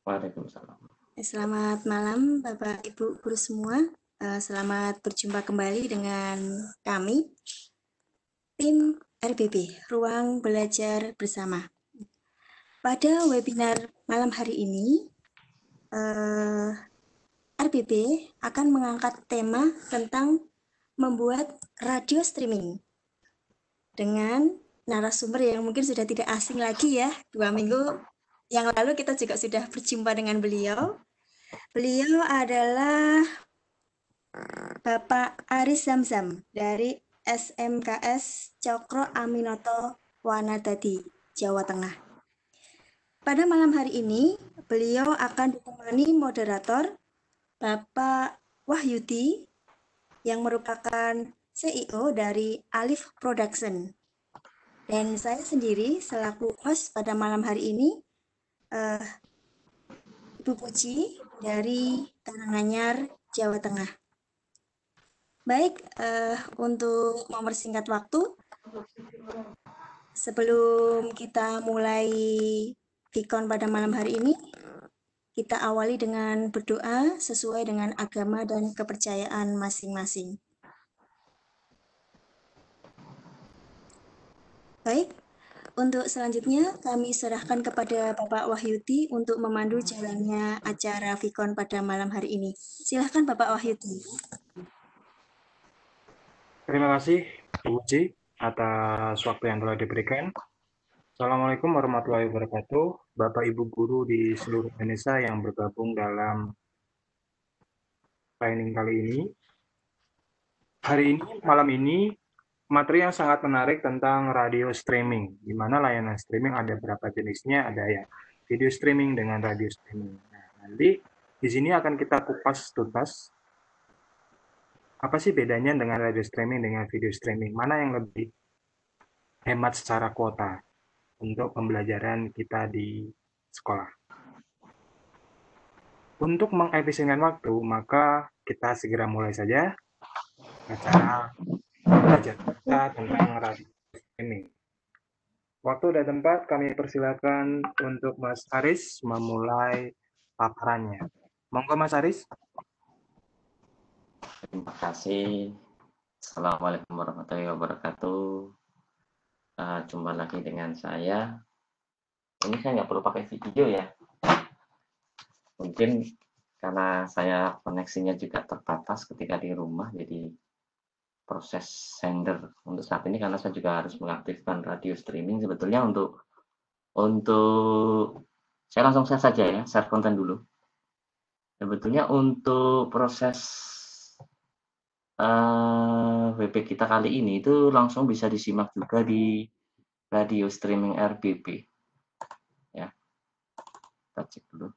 Waalaikumsalam. Selamat malam Bapak Ibu guru semua. Selamat berjumpa kembali dengan kami, tim RBB, Ruang Belajar Bersama. Pada webinar malam hari ini, RBB akan mengangkat tema tentang membuat radio streaming dengan narasumber yang mungkin sudah tidak asing lagi ya. 2 minggu yang lalu kita juga sudah berjumpa dengan beliau. Beliau adalah Bapak Aris Zamzam dari SMKS Cokro Aminoto Wanadadi, Jawa Tengah. Pada malam hari ini, beliau akan ditemani moderator Bapak Wahyudi yang merupakan CEO dari Alif Production. Dan saya sendiri selaku host pada malam hari ini, Ibu Puji dari Karanganyar, Jawa Tengah. Baik, untuk mempersingkat waktu, sebelum kita mulai Vikon pada malam hari ini, kita awali dengan berdoa sesuai dengan agama dan kepercayaan masing-masing. Baik, untuk selanjutnya kami serahkan kepada Bapak Wahyudi untuk memandu jalannya acara Vikon pada malam hari ini. Silahkan Bapak Wahyudi. Terima kasih, Bu Uci, atas waktu yang telah diberikan. Assalamualaikum warahmatullahi wabarakatuh, Bapak Ibu Guru di seluruh Indonesia yang bergabung dalam training kali ini. Hari ini, malam ini, materi yang sangat menarik tentang radio streaming, di mana layanan streaming ada berapa jenisnya, ada yang video streaming dengan radio streaming. Nah, nanti di sini akan kita kupas tuntas apa sih bedanya dengan radio streaming dengan video streaming? Mana yang lebih hemat secara kuota untuk pembelajaran kita di sekolah? Untuk mengefisienkan waktu, maka kita segera mulai saja acara belajar kita tentang radio streaming. Waktu dan tempat kami persilakan untuk Mas Aris memulai paparannya. Monggo Mas Aris. Terima kasih. Assalamualaikum warahmatullahi wabarakatuh. Jumpa lagi dengan saya. Ini saya nggak perlu pakai video ya. Mungkin karena saya koneksinya juga terbatas ketika di rumah, jadi proses sender untuk saat ini karena saya juga harus mengaktifkan radio streaming. Sebetulnya untuk saya langsung share saja ya, share konten dulu. Sebetulnya untuk proses WP kita kali ini itu langsung bisa disimak juga di radio streaming RBB ya. Kita cek dulu.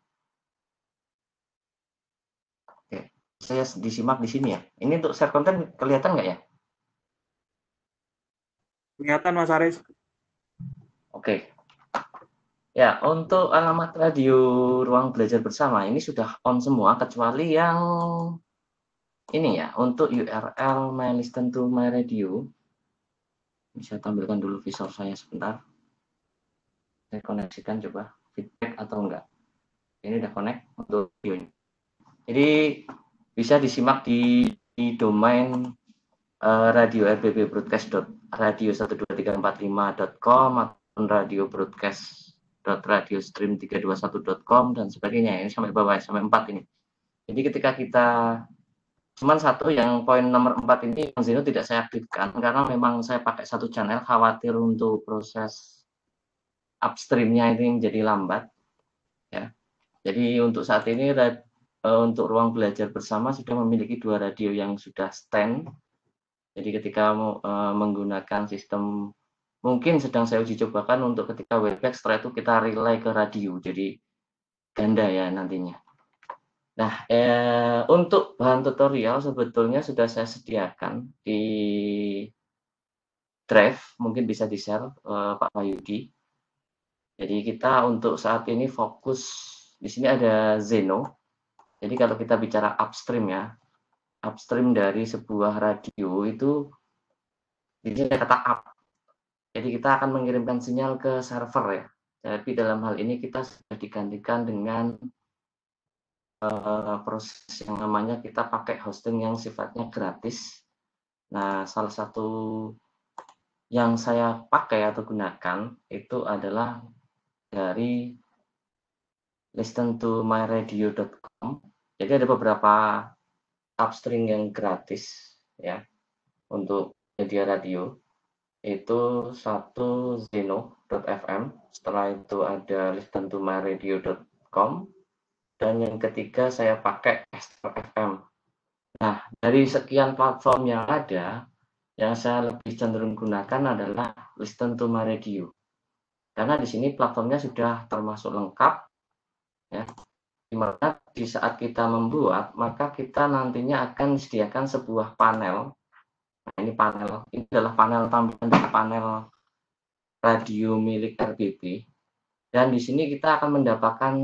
Oke, saya disimak di sini ya. Ini untuk share konten kelihatan nggak ya? Kelihatan Mas Aris. Oke. Ya, untuk alamat radio Ruang Belajar Bersama ini sudah on semua kecuali yang ini ya, untuk URL My Listen to My Radio. Bisa tampilkan dulu visor saya sebentar. Saya koneksikan coba feedback atau enggak. Ini udah connect untuk videonya. Jadi bisa disimak di domain radio RBB broadcast radio 12345.com atau radio broadcast.radiostream321.com dan sebagainya. Ini sampai bawah sampai 4 ini. Jadi ketika kita cuman satu yang poin nomor 4 ini yang Zeno tidak saya aktifkan karena memang saya pakai satu channel, khawatir untuk proses upstreamnya ini menjadi lambat ya. Jadi untuk saat ini untuk Ruang Belajar Bersama sudah memiliki 2 radio yang sudah stand. Jadi ketika menggunakan sistem mungkin sedang saya uji cobakan untuk ketika Webex, setelah itu kita relay ke radio, jadi ganda ya nantinya. Nah, untuk bahan tutorial sebetulnya sudah saya sediakan di drive, mungkin bisa di-share Pak Wahyudi. Jadi kita untuk saat ini fokus, di sini ada Zeno. Jadi kalau kita bicara upstream ya, upstream dari sebuah radio itu, di sini ada kata up. Jadi kita akan mengirimkan sinyal ke server ya. Tapi dalam hal ini kita sudah digantikan dengan proses yang namanya kita pakai hosting yang sifatnya gratis. Nah, salah satu yang saya pakai atau gunakan itu adalah dari listentomyradio.com. Jadi ada beberapa upstream yang gratis ya untuk media radio. Itu satu Zeno.fm, setelah itu ada listentomyradio.com, dan yang ketiga saya pakai Astro.fm. Nah, dari sekian platform yang ada, yang saya lebih cenderung gunakan adalah Listen to My Radio. Karena di sini platformnya sudah termasuk lengkap, ya. Dimana di saat kita membuat, maka kita nantinya akan disediakan sebuah panel. Nah, ini adalah panel tampilan dari panel radio milik RBB. Dan di sini kita akan mendapatkan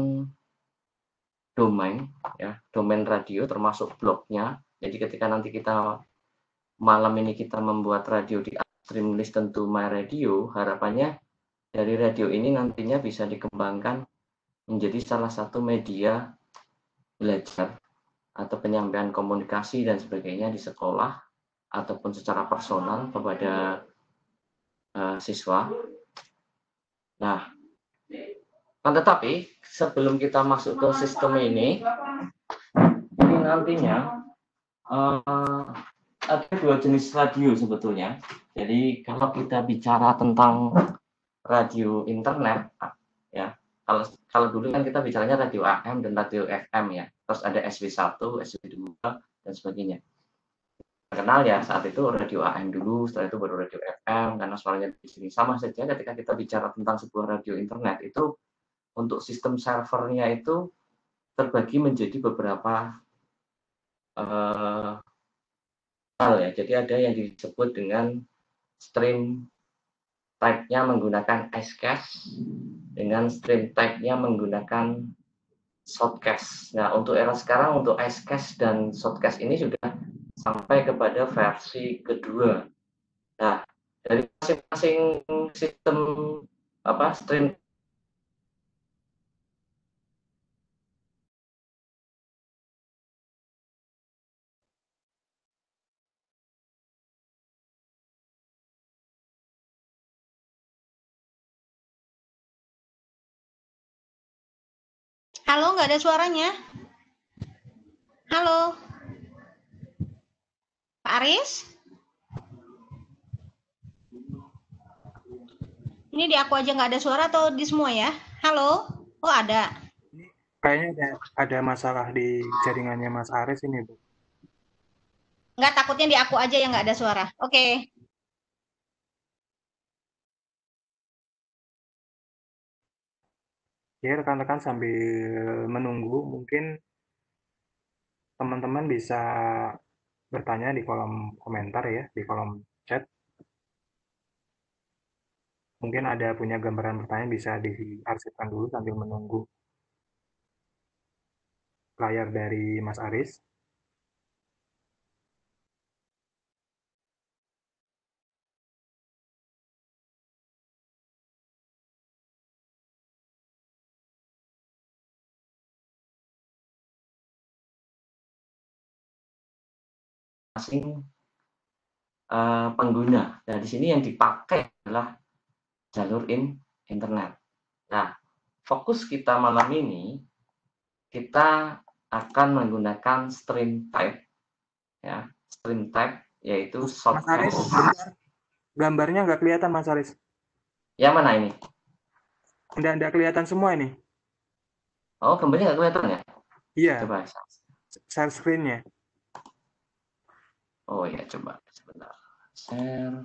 domain, ya, domain radio termasuk blognya. Jadi ketika nanti kita malam ini kita membuat radio di upstream Listen to My Radio, harapannya dari radio ini nantinya bisa dikembangkan menjadi salah satu media belajar atau penyampaian komunikasi dan sebagainya di sekolah ataupun secara personal kepada siswa. Nah, kan tetapi sebelum kita masuk ke sistem ini nantinya ada dua jenis radio sebetulnya. Jadi kalau kita bicara tentang radio internet, ya, kalau dulu kan kita bicaranya radio AM dan radio FM ya. Terus ada SW1, SW2 dan sebagainya. Terkenal ya saat itu radio AM dulu, setelah itu baru radio FM karena suaranya di sini. Sama saja ketika kita bicara tentang sebuah radio internet itu untuk sistem servernya itu terbagi menjadi beberapa hal ya. Jadi ada yang disebut dengan stream type-nya menggunakan icecast dengan stream type-nya menggunakan shortcast. Nah, untuk era sekarang untuk icecast dan shortcast ini sudah sampai kepada versi kedua. Nah, dari masing-masing sistem stream Halo, nggak ada suaranya. Halo, Pak Aris? Ini di aku aja nggak ada suara atau di semua ya? Halo? Oh, ada. Kayaknya ada masalah di jaringannya Mas Aris ini, Bu. Nggak, takutnya di aku aja yang nggak ada suara. Oke. Ya, rekan-rekan sambil menunggu, mungkin teman-teman bisa bertanya di kolom komentar ya, di kolom chat. Mungkin ada punya gambaran pertanyaan bisa diarsipkan dulu sambil menunggu layar dari Mas Aris. masing pengguna. Nah, di sini yang dipakai adalah jalur internet. Nah, fokus kita malam ini kita akan menggunakan stream type, ya, stream type yaitu shortcast. Gambarnya nggak kelihatan Mas Aris. Yang mana ini? Nggak kelihatan semua ini. Oh, gambarnya nggak kelihatan ya? Iya. Coba share screen-nya. Oh ya, coba sebentar. Share.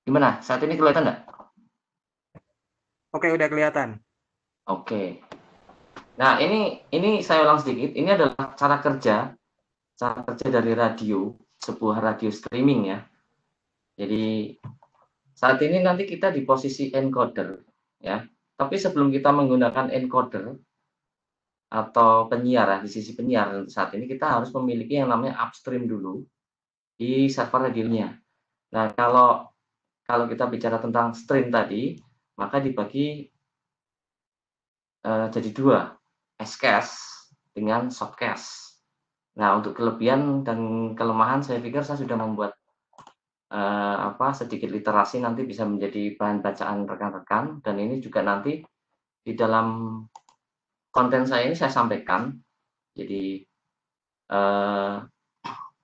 Gimana? Saat ini kelihatan nggak? Oke, udah kelihatan. Oke. Nah, ini saya ulang sedikit. Ini adalah cara kerja dari radio, sebuah radio streaming ya. Jadi saat ini nanti kita di posisi encoder ya. Tapi sebelum kita menggunakan encoder atau penyiar di sisi penyiar saat ini kita harus memiliki yang namanya upstream dulu di server radionya. Nah, kalau kita bicara tentang stream tadi, maka dibagi jadi dua, Scast dengan Shotcast. Nah, untuk kelebihan dan kelemahan saya pikir saya sudah membuat sedikit literasi nanti bisa menjadi bahan bacaan rekan-rekan, dan ini juga nanti di dalam konten saya ini saya sampaikan. Jadi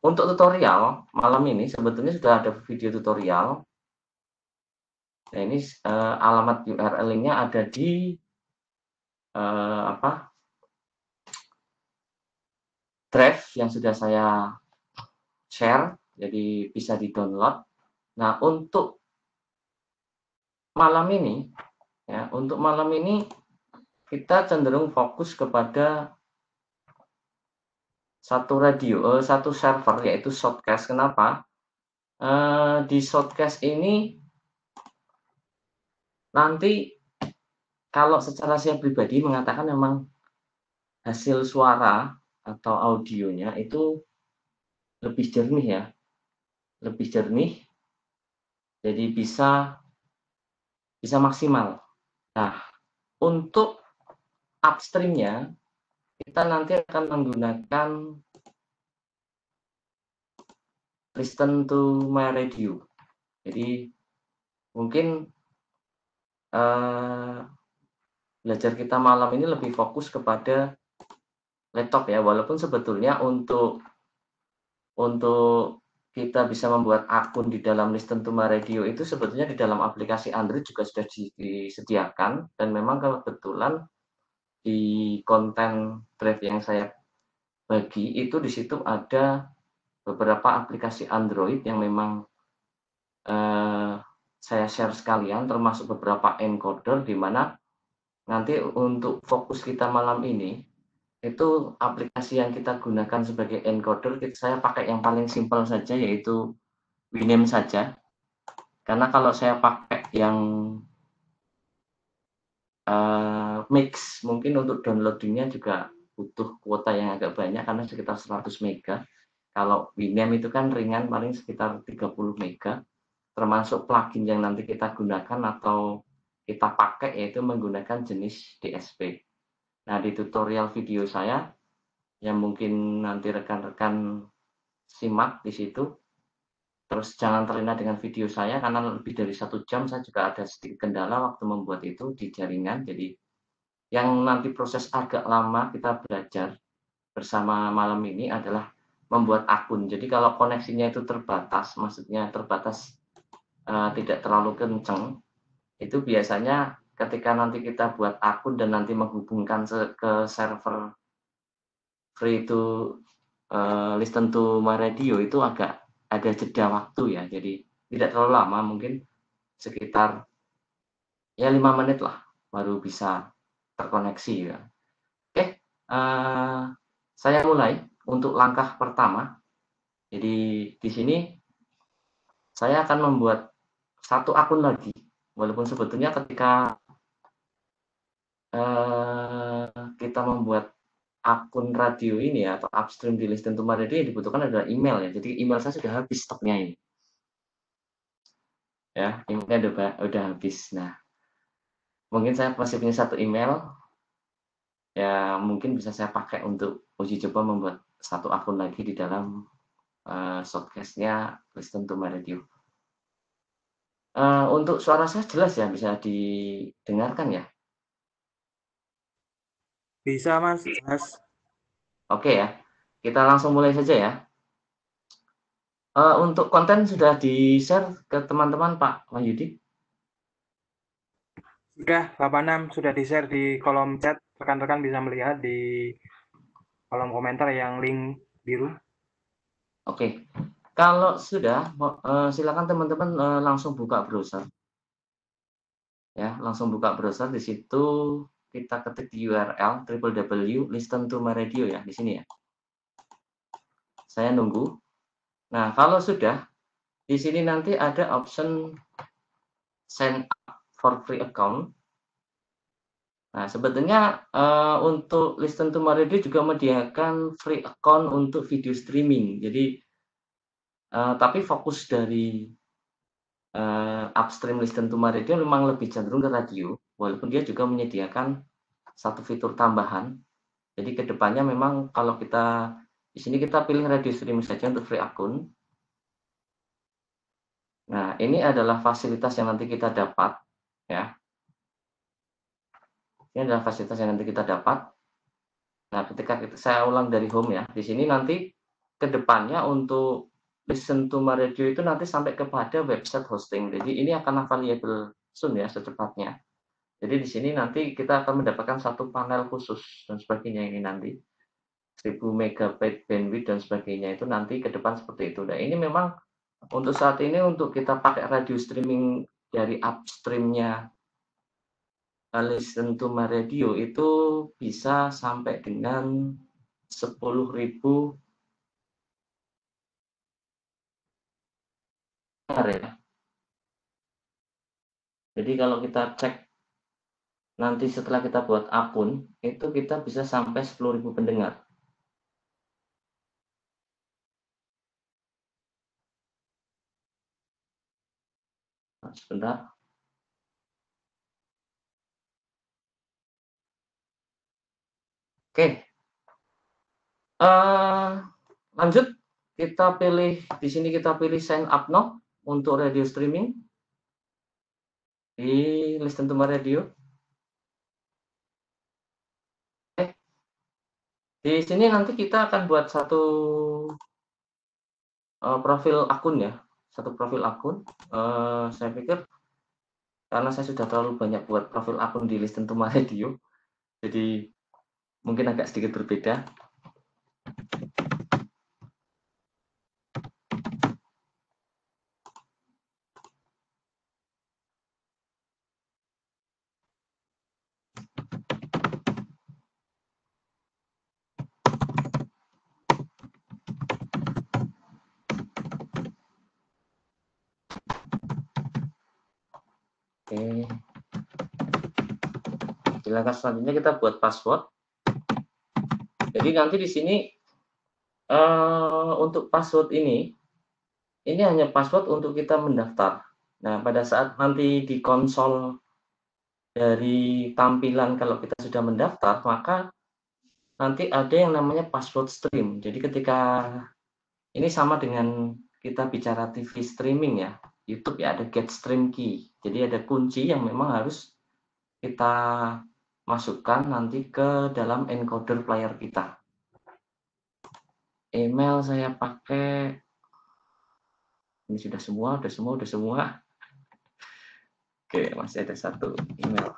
untuk tutorial malam ini sebetulnya sudah ada video tutorial. Nah, ini alamat URL linknya ada di drive yang sudah saya share, jadi bisa di-download. Nah, untuk malam ini kita cenderung fokus kepada satu server, yaitu Shotcast. Kenapa? Di Shotcast ini nanti kalau secara saya pribadi mengatakan memang hasil suara atau audionya itu lebih jernih ya, lebih jernih, jadi bisa maksimal. Nah, untuk upstreamnya kita nanti akan menggunakan Listen to My Radio. Jadi mungkin belajar kita malam ini lebih fokus kepada laptop ya, walaupun sebetulnya untuk kita bisa membuat akun di dalam Listen to My Radio itu sebetulnya di dalam aplikasi Android juga sudah disediakan, dan memang kebetulan di konten drive yang saya bagi itu di situ ada beberapa aplikasi Android yang memang saya share sekalian, termasuk beberapa encoder, di mana nanti untuk fokus kita malam ini itu aplikasi yang kita gunakan sebagai encoder, saya pakai yang paling simpel saja, yaitu Winamp saja. Karena kalau saya pakai yang mix, mungkin untuk downloadingnya juga butuh kuota yang agak banyak, karena sekitar 100 mega. Kalau Winamp itu kan ringan, paling sekitar 30 mega, termasuk plugin yang nanti kita gunakan atau kita pakai, yaitu menggunakan jenis DSP. Nah, di tutorial video saya yang mungkin nanti rekan-rekan simak di situ, terus jangan terlena dengan video saya karena lebih dari 1 jam. Saya juga ada sedikit kendala waktu membuat itu di jaringan, jadi yang nanti proses agak lama kita belajar bersama malam ini adalah membuat akun. Jadi kalau koneksinya itu terbatas, maksudnya terbatas tidak terlalu kenceng, itu biasanya ketika nanti kita buat akun dan nanti menghubungkan ke server free to Listen to My Radio, itu agak ada jeda waktu ya, jadi tidak terlalu lama, mungkin sekitar ya 5 menit lah baru bisa terkoneksi ya. Oke, saya mulai untuk langkah pertama. Jadi di sini saya akan membuat satu akun lagi, walaupun sebetulnya ketika kita membuat akun radio ini atau upstream di Listen to My Radio yang dibutuhkan adalah email ya. Jadi email saya sudah habis stoknya ini. Ya, emailnya udah habis. Nah, mungkin saya masih punya satu email. Ya, mungkin bisa saya pakai untuk uji coba membuat satu akun lagi di dalam showcase-nya Listen to My Radio. Untuk suara saya jelas ya, bisa didengarkan ya? Bisa, Mas. Oke ya, kita langsung mulai saja ya. Untuk konten sudah di-share ke teman-teman, Pak Wahyudi? Sudah, Bapak Nam sudah di-share di kolom chat. Rekan-rekan bisa melihat di kolom komentar yang link biru. Oke, kalau sudah, silakan teman-teman langsung buka browser. Ya, langsung buka browser. Di situ kita ketik di URL www.listentomyradio ya, di sini ya. Saya nunggu. Nah, kalau sudah, di sini nanti ada option sign up for free account. Nah, sebetulnya untuk Listen to My Radio juga menyediakan free account untuk video streaming. Jadi, tapi fokus dari upstream Listen to My Radio memang lebih cenderung ke radio, walaupun dia juga menyediakan satu fitur tambahan. Jadi kedepannya memang kalau kita di sini kita pilih radio streaming saja untuk free akun. Nah, ini adalah fasilitas yang nanti kita dapat, ya. Ini adalah fasilitas yang nanti kita dapat. Nah, ketika saya ulang dari home ya, di sini nanti kedepannya untuk listen to my radio itu nanti sampai kepada website hosting. Jadi ini akan available soon ya, secepatnya. Jadi di sini nanti kita akan mendapatkan satu panel khusus dan sebagainya ini nanti. 1000 MB bandwidth dan sebagainya itu nanti ke depan seperti itu. Nah, ini memang untuk saat ini untuk kita pakai radio streaming dari upstreamnya Listen to My Radio itu bisa sampai dengan 10.000 ya. Jadi kalau kita cek nanti setelah kita buat akun, itu kita bisa sampai 10.000 pendengar. Nah, sebentar. Oke. Lanjut, kita pilih di sini kita pilih sign up now untuk radio streaming di Listen to My Radio. Di sini nanti kita akan buat satu profil akun ya, satu profil akun. Saya pikir karena saya sudah terlalu banyak buat profil akun di Listen to My Radio, jadi mungkin agak sedikit berbeda. Oke. Di langkah selanjutnya kita buat password. Jadi nanti di sini untuk password ini hanya password untuk kita mendaftar. Nah, pada saat nanti di konsol dari tampilan kalau kita sudah mendaftar, maka nanti ada yang namanya password stream. Jadi ketika ini sama dengan kita bicara TV streaming ya, YouTube ya, ada get stream key. Jadi ada kunci yang memang harus kita masukkan nanti ke dalam encoder player kita. Email saya pakai, ini sudah semua. Oke, masih ada satu email.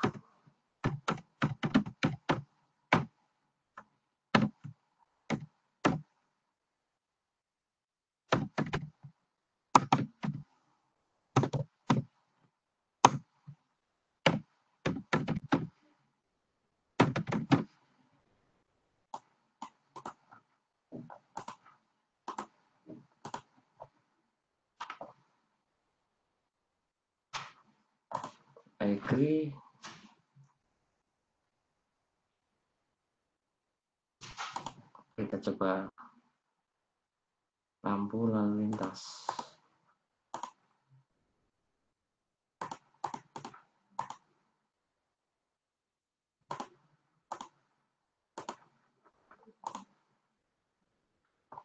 I agree. Kita coba lampu lalu lintas.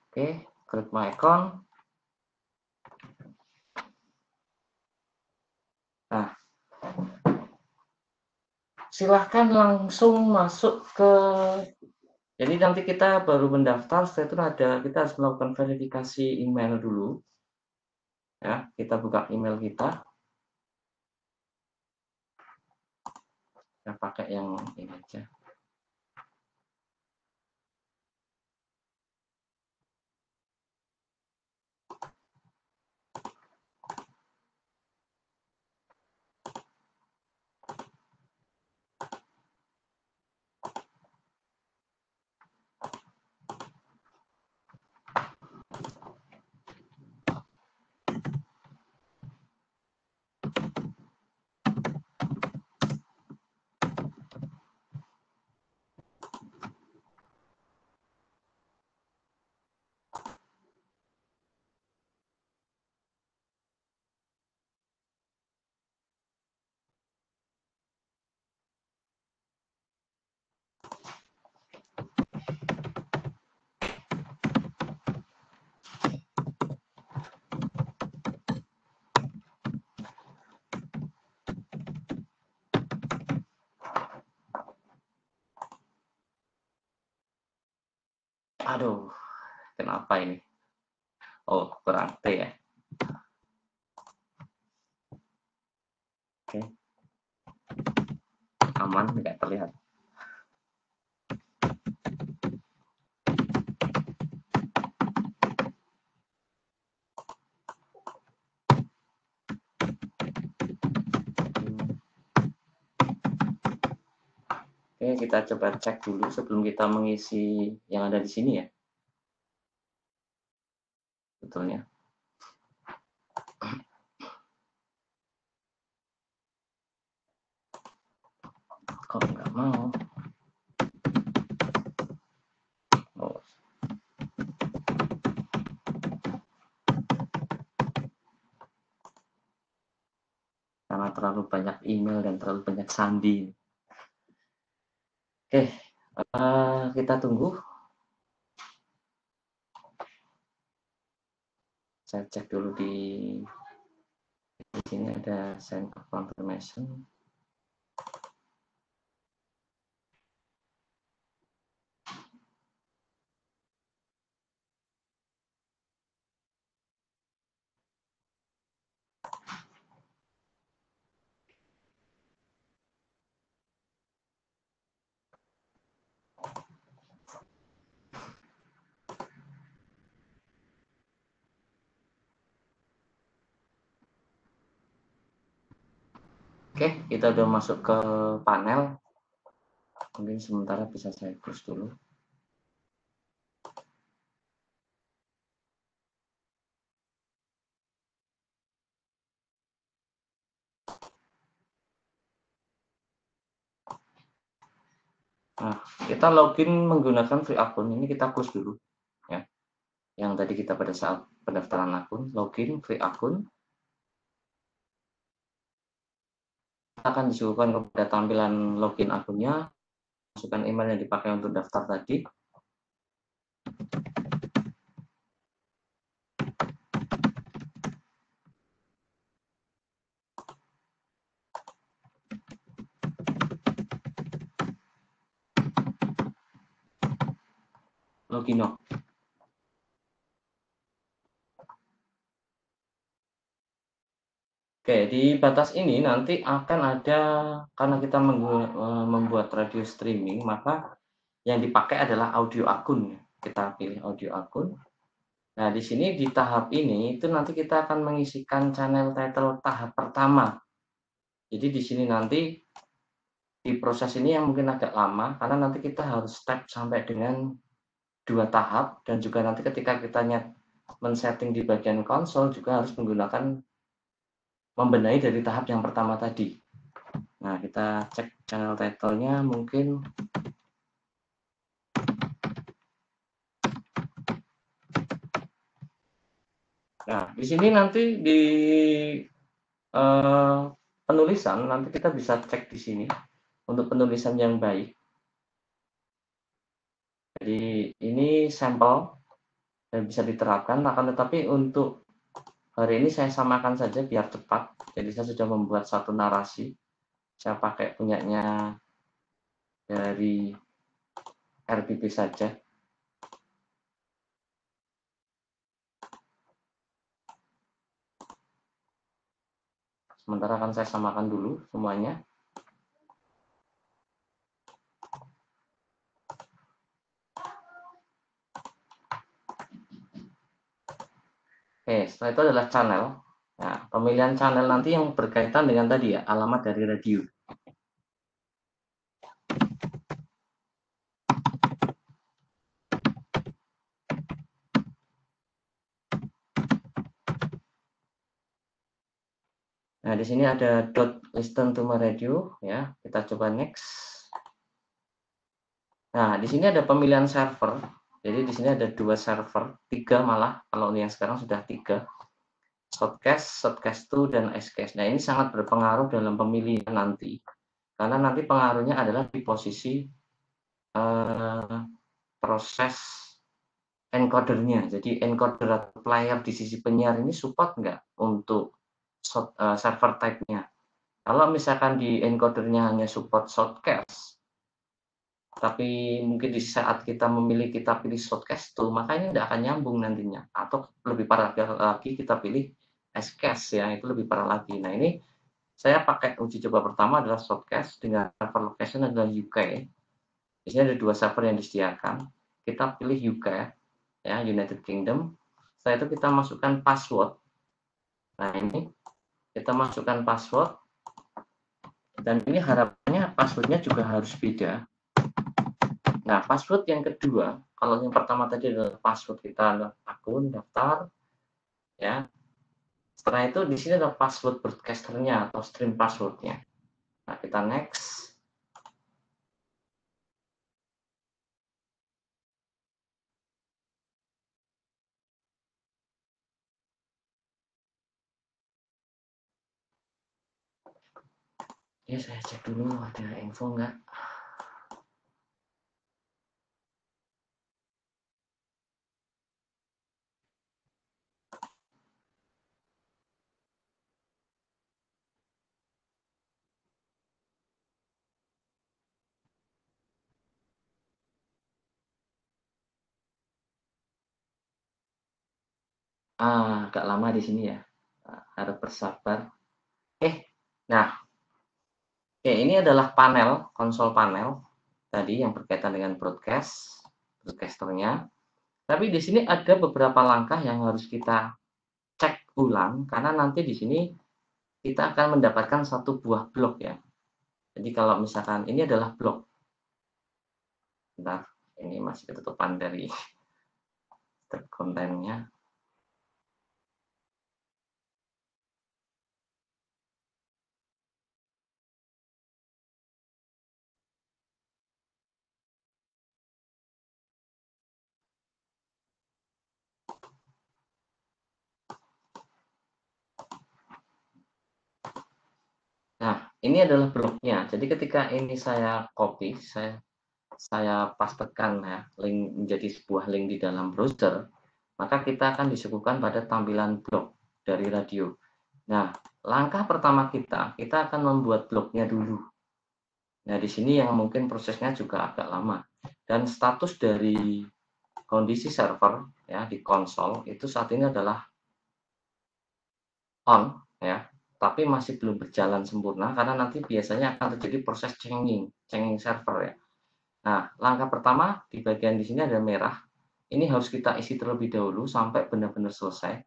Oke, create my account. Nah, silahkan langsung masuk ke, jadi nanti kita baru mendaftar, setelah itu kita harus melakukan verifikasi email dulu. Ya, kita buka email kita. Kita pakai yang ini aja. Aduh, kenapa ini? Oh, kurang T ya. Oke. Aman, nggak terlihat. Oke, kita coba cek dulu sebelum kita mengisi yang ada di sini ya. Betulnya. Kok nggak mau? Oh. Karena terlalu banyak email dan terlalu banyak sandi. Oke, kita tunggu. Saya cek dulu di sini ada send confirmation. Oke, kita udah masuk ke panel. Mungkin sementara bisa saya close dulu. Nah, kita login menggunakan free akun. Ini kita close dulu. Ya. Yang tadi kita pada saat pendaftaran akun, login free akun. Akan disuguhkan kepada tampilan login akunnya. Masukkan email yang dipakai untuk daftar tadi. Login. Oke, di batas ini nanti akan ada, karena kita membuat radio streaming, maka yang dipakai adalah audio akun. Kita pilih audio akun. Nah, di sini di tahap ini itu nanti kita akan mengisikan channel title tahap pertama. Jadi di sini nanti di proses ini yang mungkin agak lama, karena nanti kita harus step sampai dengan 2 tahap, dan juga nanti ketika kita men-setting di bagian konsol juga harus menggunakan membenahi dari tahap yang pertama tadi. Nah, kita cek channel title-nya mungkin. Nah, di sini nanti di penulisan nanti kita bisa cek di sini untuk penulisan yang baik. Jadi ini sampel dan bisa diterapkan, akan tetapi untuk hari ini saya samakan saja biar cepat. Jadi saya sudah membuat satu narasi. Saya pakai punyanya dari RBP saja. Sementara akan saya samakan dulu semuanya. Oke, setelah itu adalah channel. Nah, pemilihan channel nanti yang berkaitan dengan tadi ya, alamat dari radio. Nah, di sini ada .listen to my radio ya. Kita coba next. Nah, di sini ada pemilihan server. Jadi di sini ada 2 server, 3 malah kalau yang sekarang sudah 3. Shotcast, Shotcast 2 dan Icecast. Nah, ini sangat berpengaruh dalam pemilihan nanti. Karena nanti pengaruhnya adalah di posisi proses encodernya. Jadi encoder atau player di sisi penyiar ini support nggak untuk server type-nya. Kalau misalkan di encodernya hanya support shortcast, tapi mungkin di saat kita memilih, kita pilih shortcast tuh, maka ini tidak akan nyambung nantinya. Atau lebih parah lagi kita pilih Hashcash ya, itu lebih parah lagi. Nah ini saya pakai uji coba pertama adalah shortcast dengan server location adalah UK. Di sini ada 2 server yang disediakan. Kita pilih UK ya, United Kingdom. Setelah itu kita masukkan password. Nah ini kita masukkan password, dan ini harapannya passwordnya juga harus beda. Nah, password yang kedua, kalau yang pertama tadi adalah password kita akun, daftar, ya. Setelah itu di sini ada password broadcasternya atau stream passwordnya. Nah, kita next. Ya, saya cek dulu ada info nggak. Agak lama di sini ya. Harap bersabar. Nah, ini adalah panel, konsol panel tadi yang berkaitan dengan broadcasternya. Tapi di sini ada beberapa langkah yang harus kita cek ulang, karena nanti di sini kita akan mendapatkan satu buah blok ya. Jadi kalau misalkan ini adalah blok. Bentar, ini masih ketutupan dari kontennya. Nah, ini adalah bloknya. Jadi ketika ini saya copy, saya pastekan ya, link menjadi sebuah link di dalam browser, maka kita akan disuguhkan pada tampilan blok dari radio. Nah, langkah pertama kita akan membuat bloknya dulu. Nah, di sini yang mungkin prosesnya juga agak lama. Dan status dari kondisi server ya di konsol itu saat ini adalah on ya, tapi masih belum berjalan sempurna karena nanti biasanya akan terjadi proses changing server ya. Nah, langkah pertama di bagian di sini ada merah. Ini harus kita isi terlebih dahulu sampai benar-benar selesai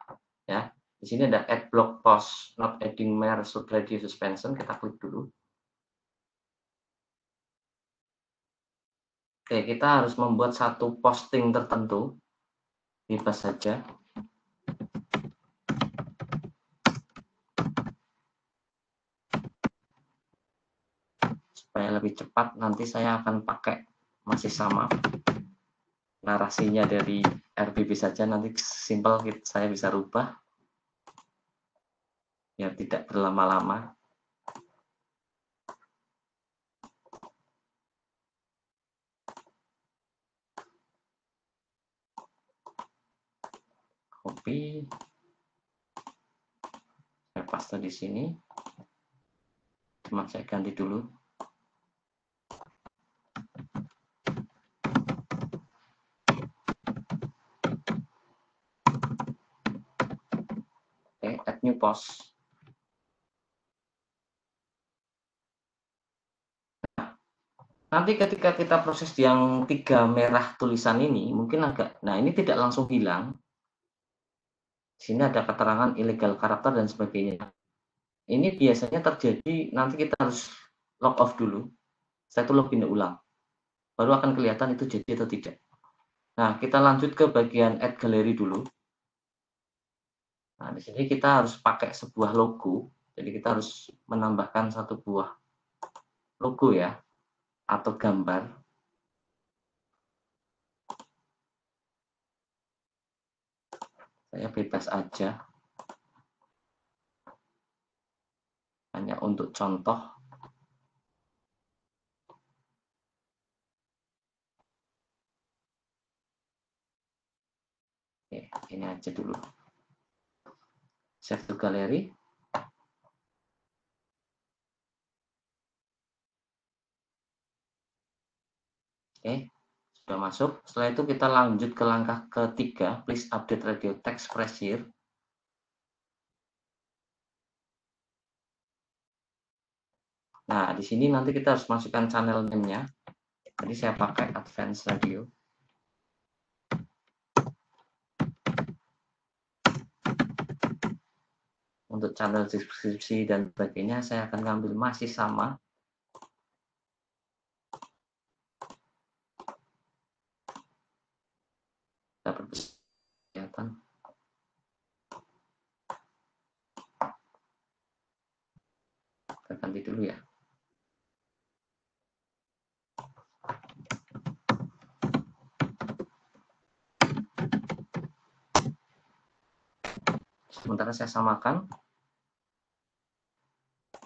ya. Di sini ada add block post, not adding mere radio suspension, kita klik dulu. Oke, kita harus membuat satu posting tertentu, bebas saja. Supaya lebih cepat, nanti saya akan pakai masih sama narasinya dari RBB saja, nanti simple saya bisa rubah biar tidak berlama-lama. Copy, saya paste di sini, cuma saya ganti dulu. Oke, add new post. Nanti ketika kita proses yang 3 merah tulisan ini, mungkin agak, nah ini tidak langsung hilang. Di sini ada keterangan illegal karakter dan sebagainya. Ini biasanya terjadi, nanti kita harus log off dulu. Saya itu login ulang. Baru akan kelihatan itu jadi atau tidak. Nah, kita lanjut ke bagian add gallery dulu. Nah, di sini kita harus pakai sebuah logo. Jadi kita harus menambahkan satu buah logo ya, atau gambar. Saya bebas aja. Hanya untuk contoh. Oke, ini aja dulu. Save to gallery. Oke, sudah masuk. Setelah itu kita lanjut ke langkah ketiga, please update radio text phrase here. Nah, di sini nanti kita harus masukkan channel name-nya. Jadi saya pakai Advanced Radio. Untuk channel deskripsi dan sebagainya, saya akan ngambil masih sama. Dapat kelihatan. Kita ganti dulu ya. Sementara saya samakan.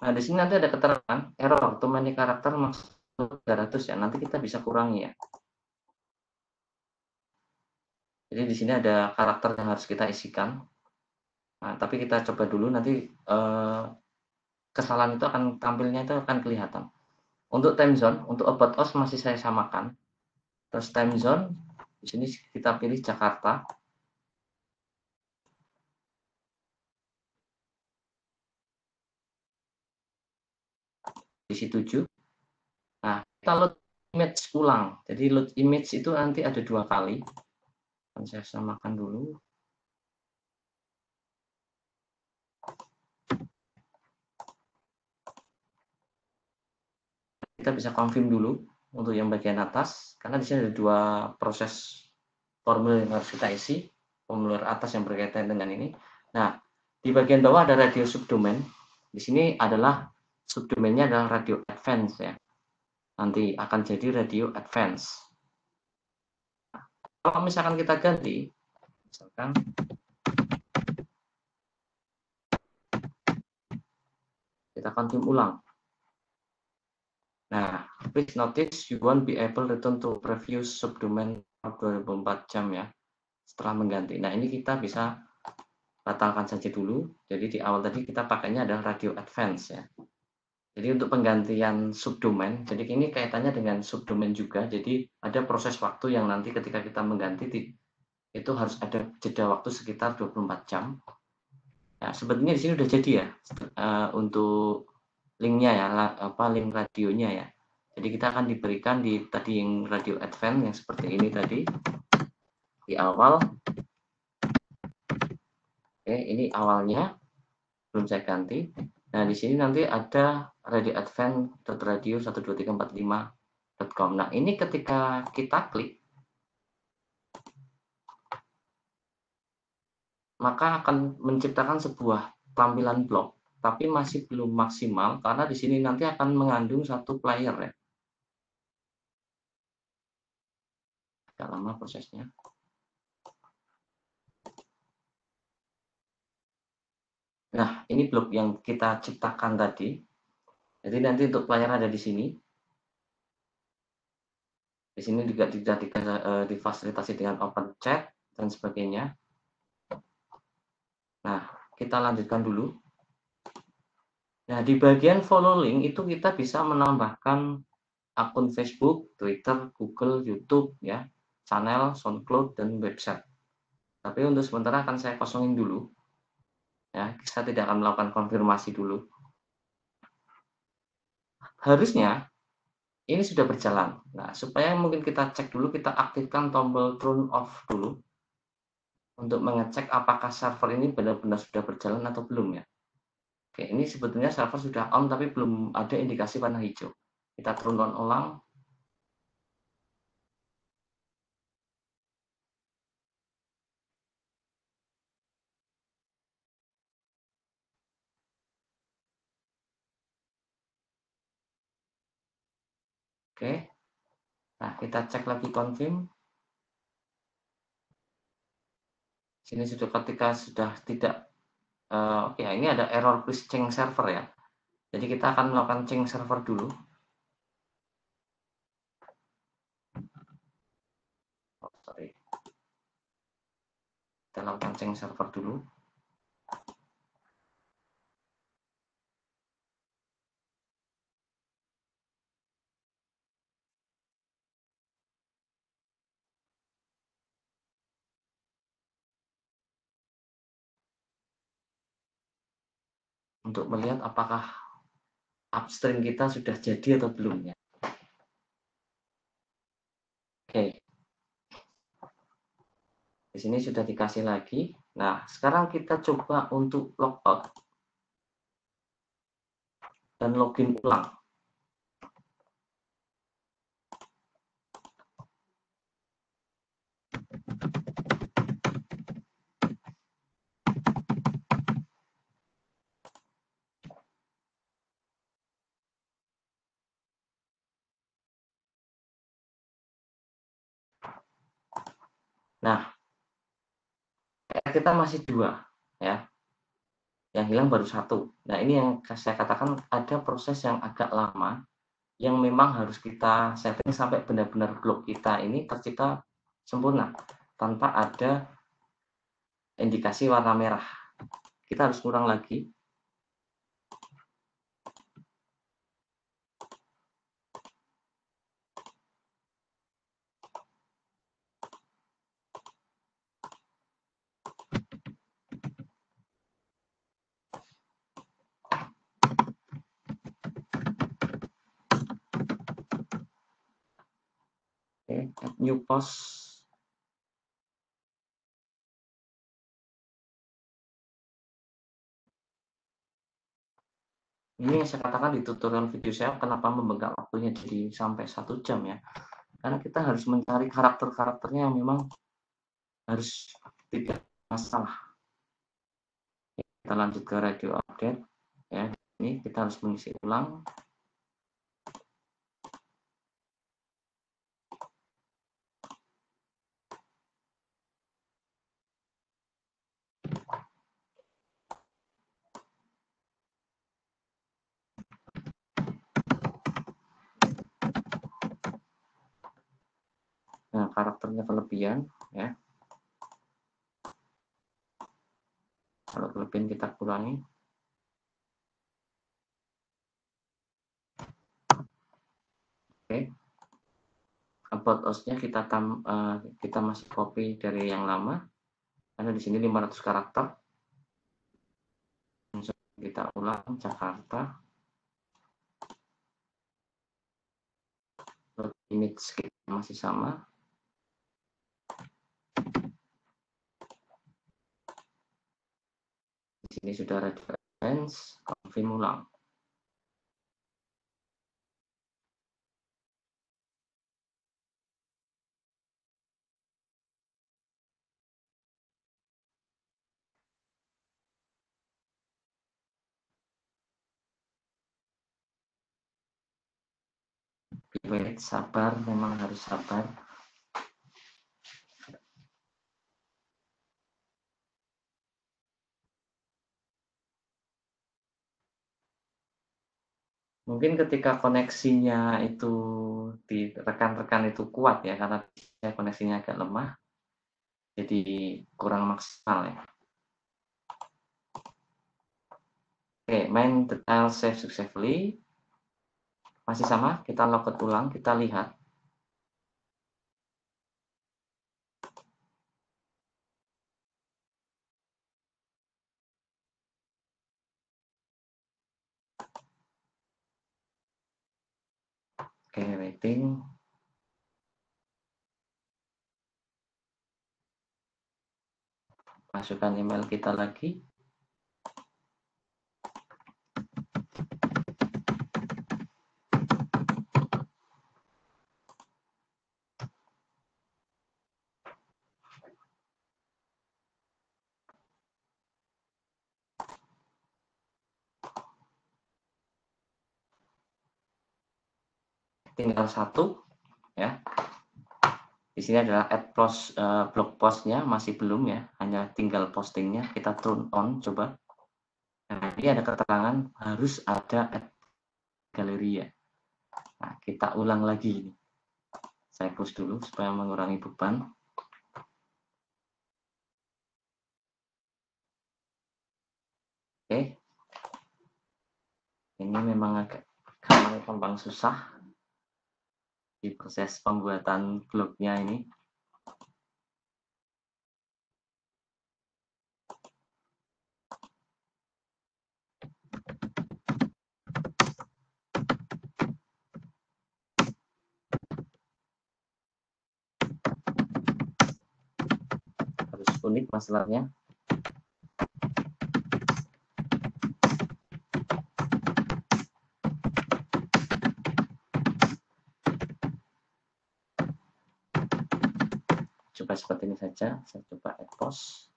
Nah, di sini nanti ada keterangan error too many karakter maksud 300 ya. Nanti kita bisa kurangi ya. Jadi di sini ada karakter yang harus kita isikan. Nah, tapi kita coba dulu nanti kesalahan itu akan tampilnya itu akan kelihatan. Untuk time zone, untuk about us masih saya samakan. Terus time zone di sini kita pilih Jakarta. Isi 7. Nah, kita load image ulang. Jadi load image itu nanti ada 2 kali. Akan saya samakan dulu. Kita bisa confirm dulu untuk yang bagian atas, karena di sini ada 2 proses formulir yang harus kita isi. Formulir atas yang berkaitan dengan ini. Nah, di bagian bawah ada radio subdomain. Di sini adalah subdomainnya adalah radio advance ya. Nanti akan jadi radio advance. Nah, kalau misalkan kita ganti, misalkan kita confirm ulang. Nah, please notice you won't be able return to previous subdomain 24 jam ya setelah mengganti. Nah, ini kita bisa batalkan saja dulu. Jadi di awal tadi kita pakainya adalah radio advance ya. Jadi untuk penggantian subdomain, jadi ini kaitannya dengan subdomain juga. Jadi ada proses waktu yang nanti ketika kita mengganti itu harus ada jeda waktu sekitar 24 jam. Ya, sebetulnya di sini udah jadi ya untuk linknya ya, link radionya ya. Jadi kita akan diberikan di tadi yang radio advance yang seperti ini tadi di awal. Oke, ini awalnya belum saya ganti. Nah, di sini nanti ada radio advance.radio12345.com. Nah, ini ketika kita klik, maka akan menciptakan sebuah tampilan blog, tapi masih belum maksimal karena di sini nanti akan mengandung satu player ya. Agak lama prosesnya. Nah, ini blog yang kita ciptakan tadi. Jadi nanti untuk player ada di sini. Di sini juga tidak difasilitasi dengan open chat dan sebagainya. Nah, kita lanjutkan dulu. Nah, di bagian follow link itu kita bisa menambahkan akun Facebook, Twitter, Google, YouTube, ya, channel, SoundCloud, dan website. Tapi untuk sementara akan saya kosongin dulu. Ya, saya tidak akan melakukan konfirmasi dulu. Harusnya ini sudah berjalan. Nah, supaya mungkin kita cek dulu, kita aktifkan tombol turn off dulu untuk mengecek apakah server ini benar-benar sudah berjalan atau belum ya. Oke, ini sebetulnya server sudah on tapi belum ada indikasi warna hijau. Kita turn on ulang. Oke. Nah, kita cek lagi confirm. Sini sudah ketika sudah tidak oke, ini ada error please change server ya. Jadi kita akan melakukan change server dulu. Oh, sorry. Kita lakukan change server dulu. untuk melihat apakah upstream kita sudah jadi atau belum ya. Oke. Di sini sudah dikasih lagi. Nah, sekarang kita coba untuk logout dan login ulang. Nah, kita masih 2 ya. Yang hilang baru 1. Nah, ini yang saya katakan ada proses yang agak lama yang memang harus kita setting sampai benar-benar blok kita ini tercipta sempurna tanpa ada indikasi warna merah. Kita harus kurang lagi. Oke, add new post. Ini yang saya katakan di tutorial video saya kenapa membengkak waktunya jadi sampai 1 jam ya. Karena kita harus mencari karakter-karakternya yang memang harus tidak masalah. Kita lanjut ke radio update ya. Ini kita harus mengisi ulang. Nah, karakternya kelebihan ya. Kalau kelebihan kita kurangi. Oke. About us-nya kita masih copy dari yang lama. Karena di sini 500 karakter. Kita ulang Jakarta. Image kita masih sama. Di sini sudah ada reference, confirm ulang. Wait, sabar, memang harus sabar. Mungkin ketika koneksinya itu di rekan-rekan itu kuat ya, karena koneksinya agak lemah, jadi kurang maksimal ya. Oke, main detail save successfully. Masih sama, kita logout ulang, kita lihat. Oke, waiting. Masukkan email kita lagi. Tinggal 1 ya. Di sini adalah add post, blog postnya masih belum ya, hanya tinggal postingnya. Kita turn on coba. Nah, ini ada keterangan harus ada add galeri ya. Nah, kita ulang lagi ini. Saya push dulu supaya mengurangi beban. Oke. Ini memang agak gampang susah di proses pembuatan blognya ini. menit masalahnya. Coba seperti ini saja, saya coba add post.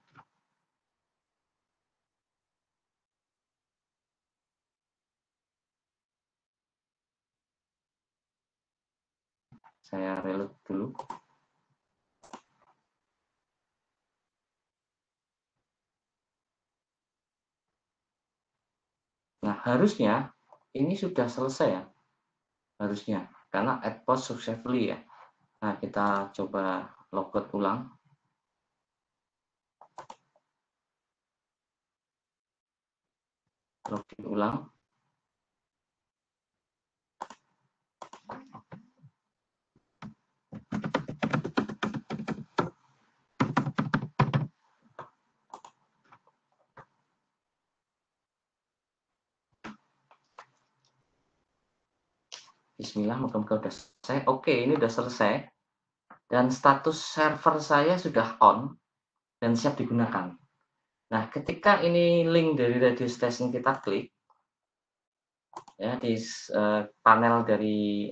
Saya reload dulu. Nah, harusnya ini sudah selesai ya. Harusnya, karena add post successfully ya. Nah, kita coba logout ulang. Login ulang. Bismillah, moga-moga udah selesai. Oke, ini udah selesai. Dan status server saya sudah on dan siap digunakan. Nah, ketika ini link dari radio station kita klik, ya di panel dari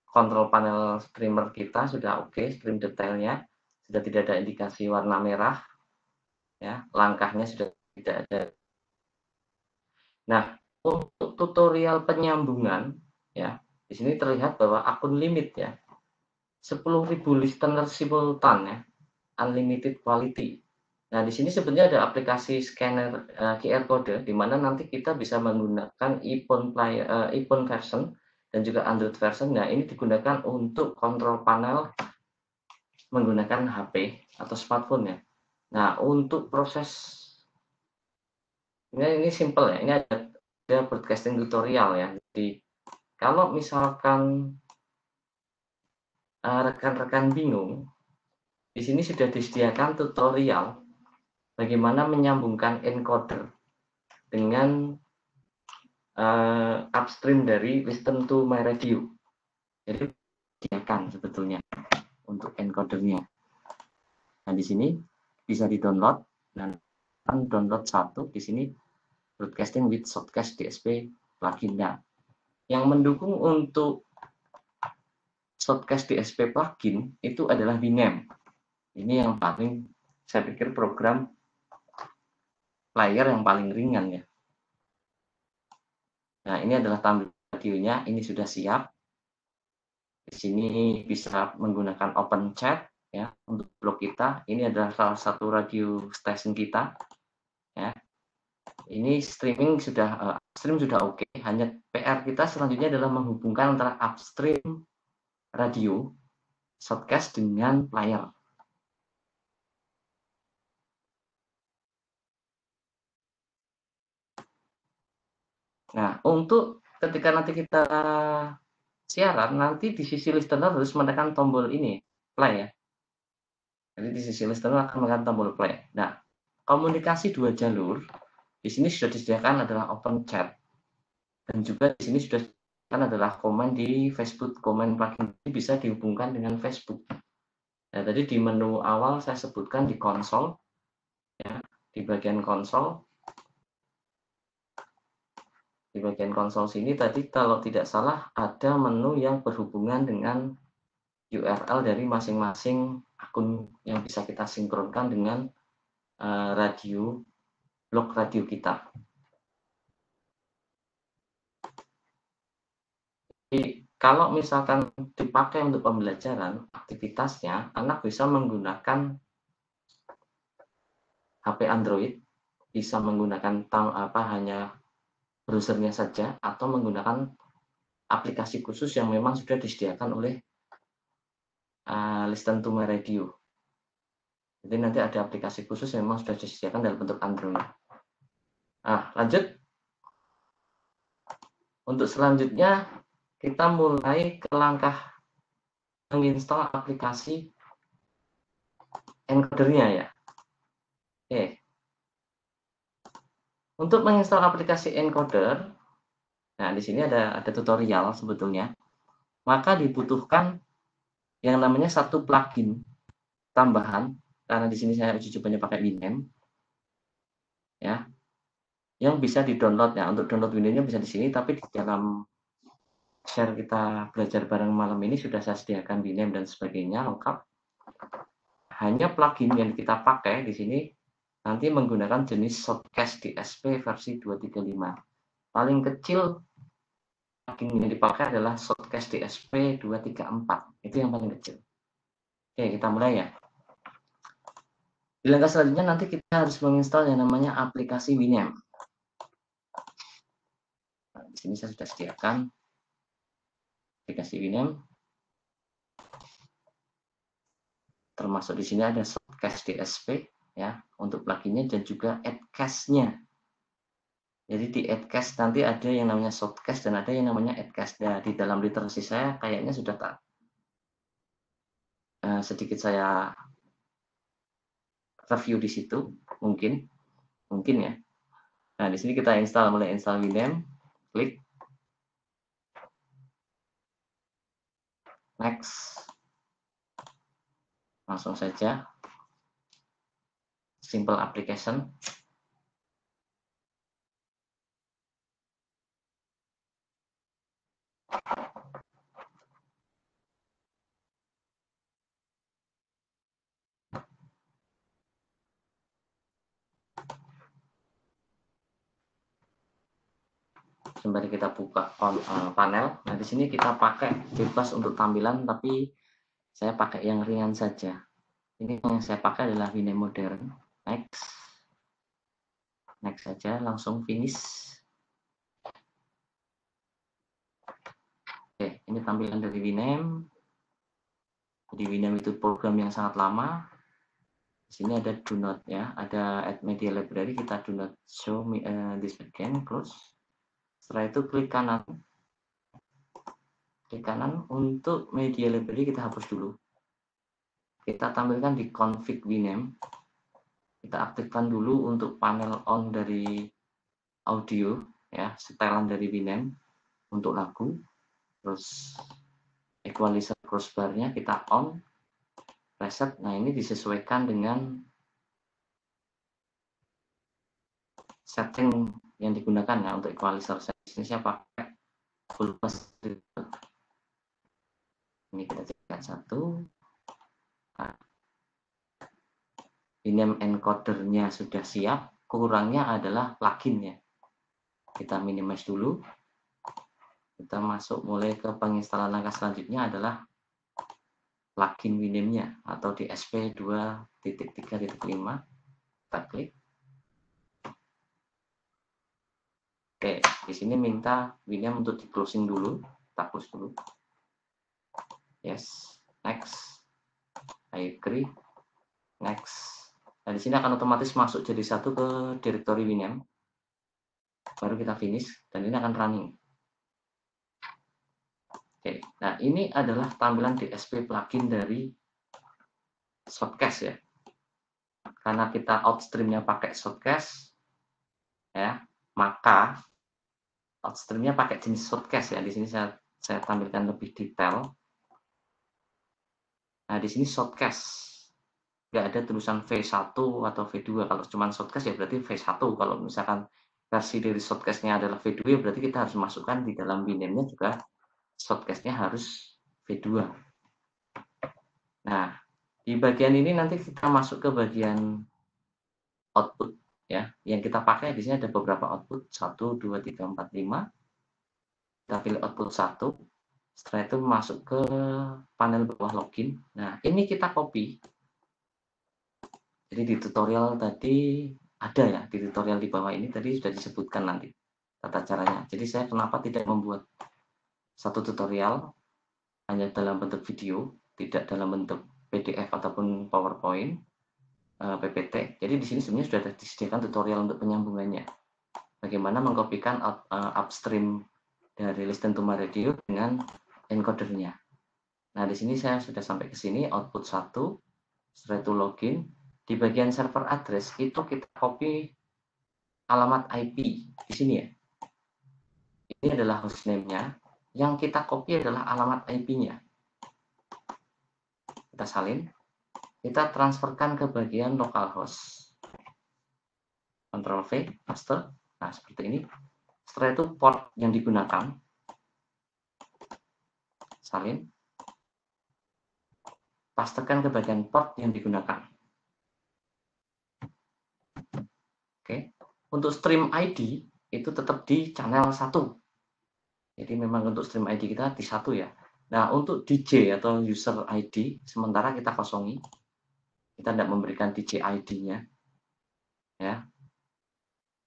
kontrol panel streamer kita sudah oke, stream detailnya sudah tidak ada indikasi warna merah, ya langkahnya sudah tidak ada. Nah, untuk tutorial penyambungan, ya di sini terlihat bahwa akun limit ya 10.000 listener simultan ya, unlimited quality. Nah, di sini sebenarnya ada aplikasi scanner QR code di mana nanti kita bisa menggunakan iPhone version dan juga Android version. Nah, ini digunakan untuk kontrol panel menggunakan HP atau smartphone ya. Nah, untuk proses ini simple ya. Ini ada broadcasting tutorial ya. Jadi kalau misalkan rekan-rekan bingung, di sini sudah disediakan tutorial bagaimana menyambungkan encoder dengan upstream dari Listen to My Radio. Jadi disediakan sebetulnya untuk encodernya. Nah, di sini bisa di-download dan download satu di sini broadcasting with Shotcast DSP plugin. Nah, yang mendukung untuk Shotcast DSP plugin itu adalah Winamp. Ini yang paling saya pikir program player yang paling ringan ya. Nah, ini adalah tampilan radionya, ini sudah siap. Di sini bisa menggunakan open chat ya untuk blog kita. Ini adalah salah satu radio station kita ya. Ini streaming sudah upstream sudah oke. Hanya PR kita selanjutnya adalah menghubungkan antara upstream radio Shotcast dengan player. Nah, untuk ketika nanti kita siaran, nanti di sisi listener harus menekan tombol ini, play ya. Jadi di sisi listener akan menekan tombol play. Nah, komunikasi dua jalur, di sini sudah disediakan adalah open chat. Dan juga di sini sudah disediakan adalah komen di Facebook, komen plugin ini bisa dihubungkan dengan Facebook. Nah, tadi di menu awal saya sebutkan di konsol, ya, di bagian konsol. Di bagian konsol sini tadi kalau tidak salah ada menu yang berhubungan dengan URL dari masing-masing akun yang bisa kita sinkronkan dengan blog radio kita. Jadi kalau misalkan dipakai untuk pembelajaran, aktivitasnya anak bisa menggunakan HP Android, bisa menggunakan hanya browsernya saja atau menggunakan aplikasi khusus yang memang sudah disediakan oleh Listen to My Radio. Jadi nanti ada aplikasi khusus yang memang sudah disediakan dalam bentuk Android. Nah, lanjut. Untuk selanjutnya kita mulai ke langkah menginstal aplikasi encodernya ya. Oke. Untuk menginstal aplikasi encoder, nah di sini ada tutorial sebetulnya. Maka dibutuhkan yang namanya satu plugin tambahan karena di sini saya uji cobanya pakai Winamp, ya, yang bisa di-download ya. Untuk download Winamp-nya bisa di sini, tapi di dalam share kita belajar bareng malam ini sudah saya sediakan Winamp dan sebagainya lengkap. Hanya plugin yang kita pakai di sini nanti menggunakan jenis Shotcast DSP versi 235. Paling kecil plugin yang dipakai adalah Shotcast DSP 234. Itu yang paling kecil. Oke, kita mulai ya. Di langkah selanjutnya nanti kita harus menginstal yang namanya aplikasi Winamp. Nah, di sini saya sudah sediakan aplikasi Winamp. Termasuk di sini ada Shotcast DSP ya untuk pluginnya dan juga Addcast-nya. Jadi di Addcast nanti ada yang namanya Shotcast dan ada yang namanya Addcast. Nah, di dalam literasi saya kayaknya sudah tak sedikit saya review di situ, mungkin ya. Nah, di sini kita mulai install Winamp, klik next. Langsung saja simple application. Sembari kita buka panel. Nah, di sini kita pakai bebas untuk tampilan, tapi saya pakai yang ringan saja. Ini yang saya pakai adalah Winamp modern. Next saja, langsung finish. Oke, ini tampilan dari Winamp. Jadi Winamp itu program yang sangat lama. Di sini ada do not ya, ada add media library, kita do not show this again, close. Setelah itu klik kanan. Klik kanan untuk media library kita hapus dulu. Kita tampilkan di config Winamp. Kita aktifkan dulu untuk panel on dari audio ya, setelan dari Winamp untuk lagu. Terus equalizer crossbar-nya kita on, reset. Nah, ini disesuaikan dengan setting yang digunakan ya untuk equalizer. Ini saya pakai full plus. Ini kita cekkan satu. Nah, Winamp encoder-nya sudah siap, kurangnya adalah plugin-nya. Kita minimize dulu. Kita masuk mulai ke penginstalan. Langkah selanjutnya adalah plugin Winamp-nya atau DSP 2.3.5. Kita klik. Oke, di sini minta Winamp untuk di closing dulu. Kita close dulu. Yes, next. I agree. Next. Nah, di sini akan otomatis masuk jadi satu ke directory Winamp. Baru kita finish dan ini akan running. Oke, nah ini adalah tampilan DSP plugin dari Shotcast ya. Karena kita outstream-nya pakai Shotcast ya, maka outstream-nya pakai jenis Shotcast ya. Di sini saya tampilkan lebih detail. Nah, di sini Shotcast. Nggak ada tulisan V1 atau V2. Kalau cuma Shotcast ya berarti V1. Kalau misalkan versi dari Shotcast-nya adalah V2 ya berarti kita harus masukkan di dalam Winamp-nya juga Shotcast-nya harus V2. Nah, di bagian ini nanti kita masuk ke bagian output ya. Yang kita pakai di sini ada beberapa output 1 2 3 4 5. Kita pilih output 1. Setelah itu masuk ke panel bawah login. Nah, ini kita copy. Jadi di tutorial tadi ada ya, di tutorial di bawah ini tadi sudah disebutkan nanti tata caranya. Jadi saya kenapa tidak membuat satu tutorial hanya dalam bentuk video, tidak dalam bentuk PDF ataupun PowerPoint, PPT. Jadi di sini sebenarnya sudah disediakan tutorial untuk penyambungannya. Bagaimana mengkopikan upstream dari Listen to My Radio dengan encodernya. Nah, di sini saya sudah sampai ke sini, output 1, setelah itu login. Di bagian server address itu kita copy alamat IP di sini ya. Ini adalah hostname-nya. Yang kita copy adalah alamat IP-nya. Kita salin. kita transferkan ke bagian localhost. Ctrl V, paste. Nah, seperti ini. Setelah itu port yang digunakan, salin, pastekan ke bagian port yang digunakan. Oke. Untuk stream ID itu tetap di channel 1. Jadi memang untuk stream ID kita di 1 ya. Nah, untuk DJ atau user ID sementara kita kosongi. Kita tidak memberikan DJ ID-nya. Ya.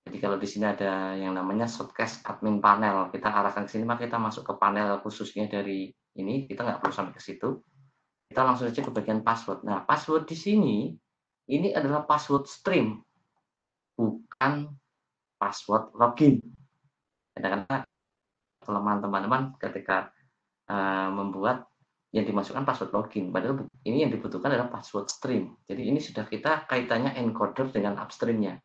Jadi kalau di sini ada yang namanya shortcast admin panel, kita arahkan ke sini, maka kita masuk ke panel khususnya dari ini, kita nggak perlu sampai ke situ. Kita langsung saja ke bagian password. Nah, password di sini, ini adalah password stream, bukan password login. Karena kelemahan teman-teman ketika membuat yang dimasukkan password login, padahal ini yang dibutuhkan adalah password stream. Jadi ini sudah kita kaitannya encoder dengan upstreamnya.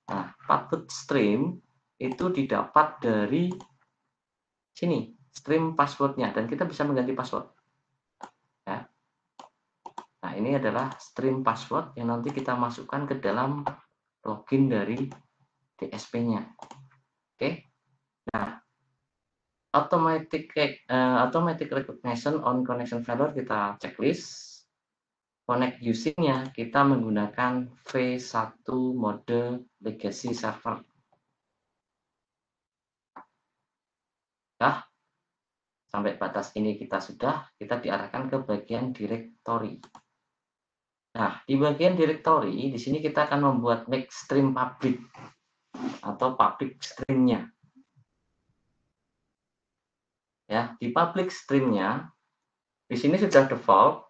Nah, password stream itu didapat dari sini, stream passwordnya, dan kita bisa mengganti password. Ya. Nah, ini adalah stream password yang nanti kita masukkan ke dalam login dari DSP-nya. Oke. Nah, automatic recognition on connection failure kita checklist. Connect using-nya kita menggunakan V1 mode legacy server. Nah, sampai batas ini kita diarahkan ke bagian directory. Nah, di bagian directory, di sini kita akan membuat make stream public atau public stream-nya. Ya, di public stream-nya, di sini sudah default.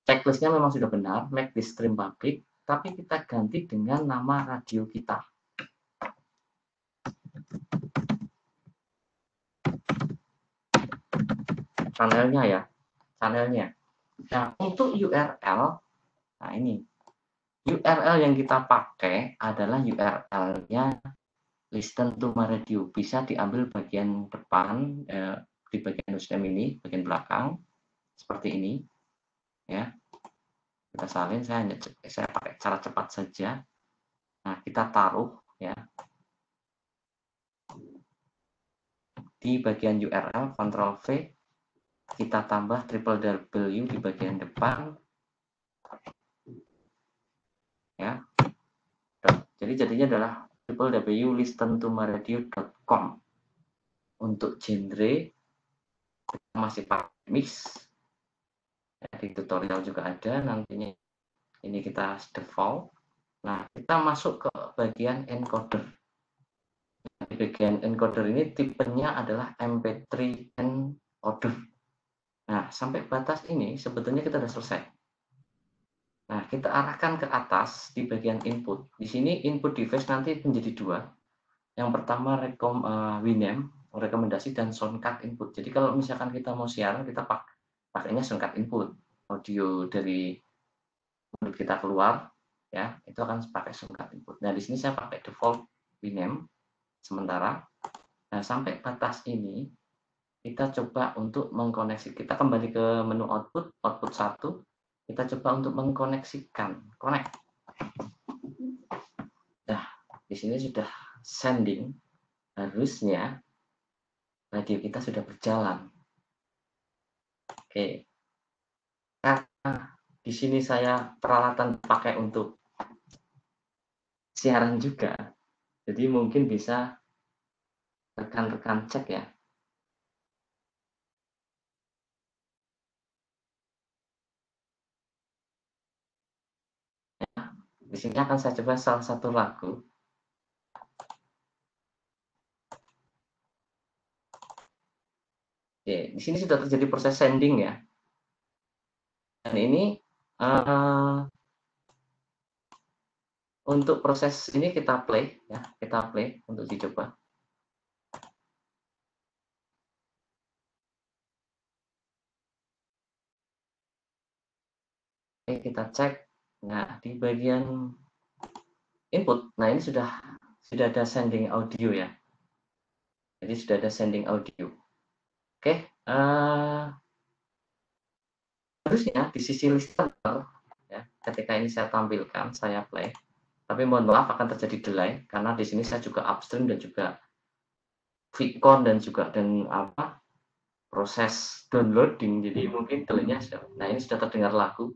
Checklist-nya memang sudah benar, make this stream public, tapi kita ganti dengan nama radio kita. Channelnya ya, channelnya. Nah, untuk URL, nah ini, URL yang kita pakai adalah URL-nya listen to my radio. Bisa diambil bagian depan, di bagian username ini, bagian belakang, seperti ini. Ya, kita salin, saya pakai cara cepat saja. Nah, kita taruh ya di bagian URL, Ctrl V, kita tambah www di bagian depan, ya. Jadi jadinya adalah www.listentomyradio.com. Untuk genre masih pakai mix. Di tutorial juga ada nantinya. Ini kita default. Nah, kita masuk ke bagian encoder. Di bagian encoder ini tipenya adalah MP3 encoder. Nah, sampai batas ini sebetulnya kita sudah selesai. Nah, kita arahkan ke atas di bagian input. Di sini input device nanti menjadi 2. Yang pertama WINAME, rekomendasi, dan soundcard input. Jadi kalau misalkan kita mau siaran, kita pakainya soundcard input. Audio dari mulut kita keluar, ya, itu akan pakai soundcard input. Nah, di sini saya pakai default WINAME sementara. Nah, sampai batas ini kita coba untuk mengkoneksi. Kita kembali ke menu output 1. Kita coba untuk mengkoneksikan, connect. Nah, di sini sudah sending. Harusnya radio kita sudah berjalan. Oke. Karena di sini saya peralatan pakai untuk siaran juga. Jadi mungkin bisa rekan-rekan cek ya. Di sini akan saya coba salah satu lagu. Oke, di sini sudah terjadi proses sending ya. Dan ini untuk proses ini kita play ya, kita play untuk dicoba. Oke, kita cek. Nah, di bagian input, nah ini sudah ada sending audio ya. Jadi sudah ada sending audio. Oke, harusnya di sisi listener ya, ketika ini saya tampilkan, saya play, tapi mohon maaf akan terjadi delay karena di sini saya juga upstream dan juga Vicon dan proses downloading, jadi mungkin delaynya. Nah, ini sudah terdengar lagu.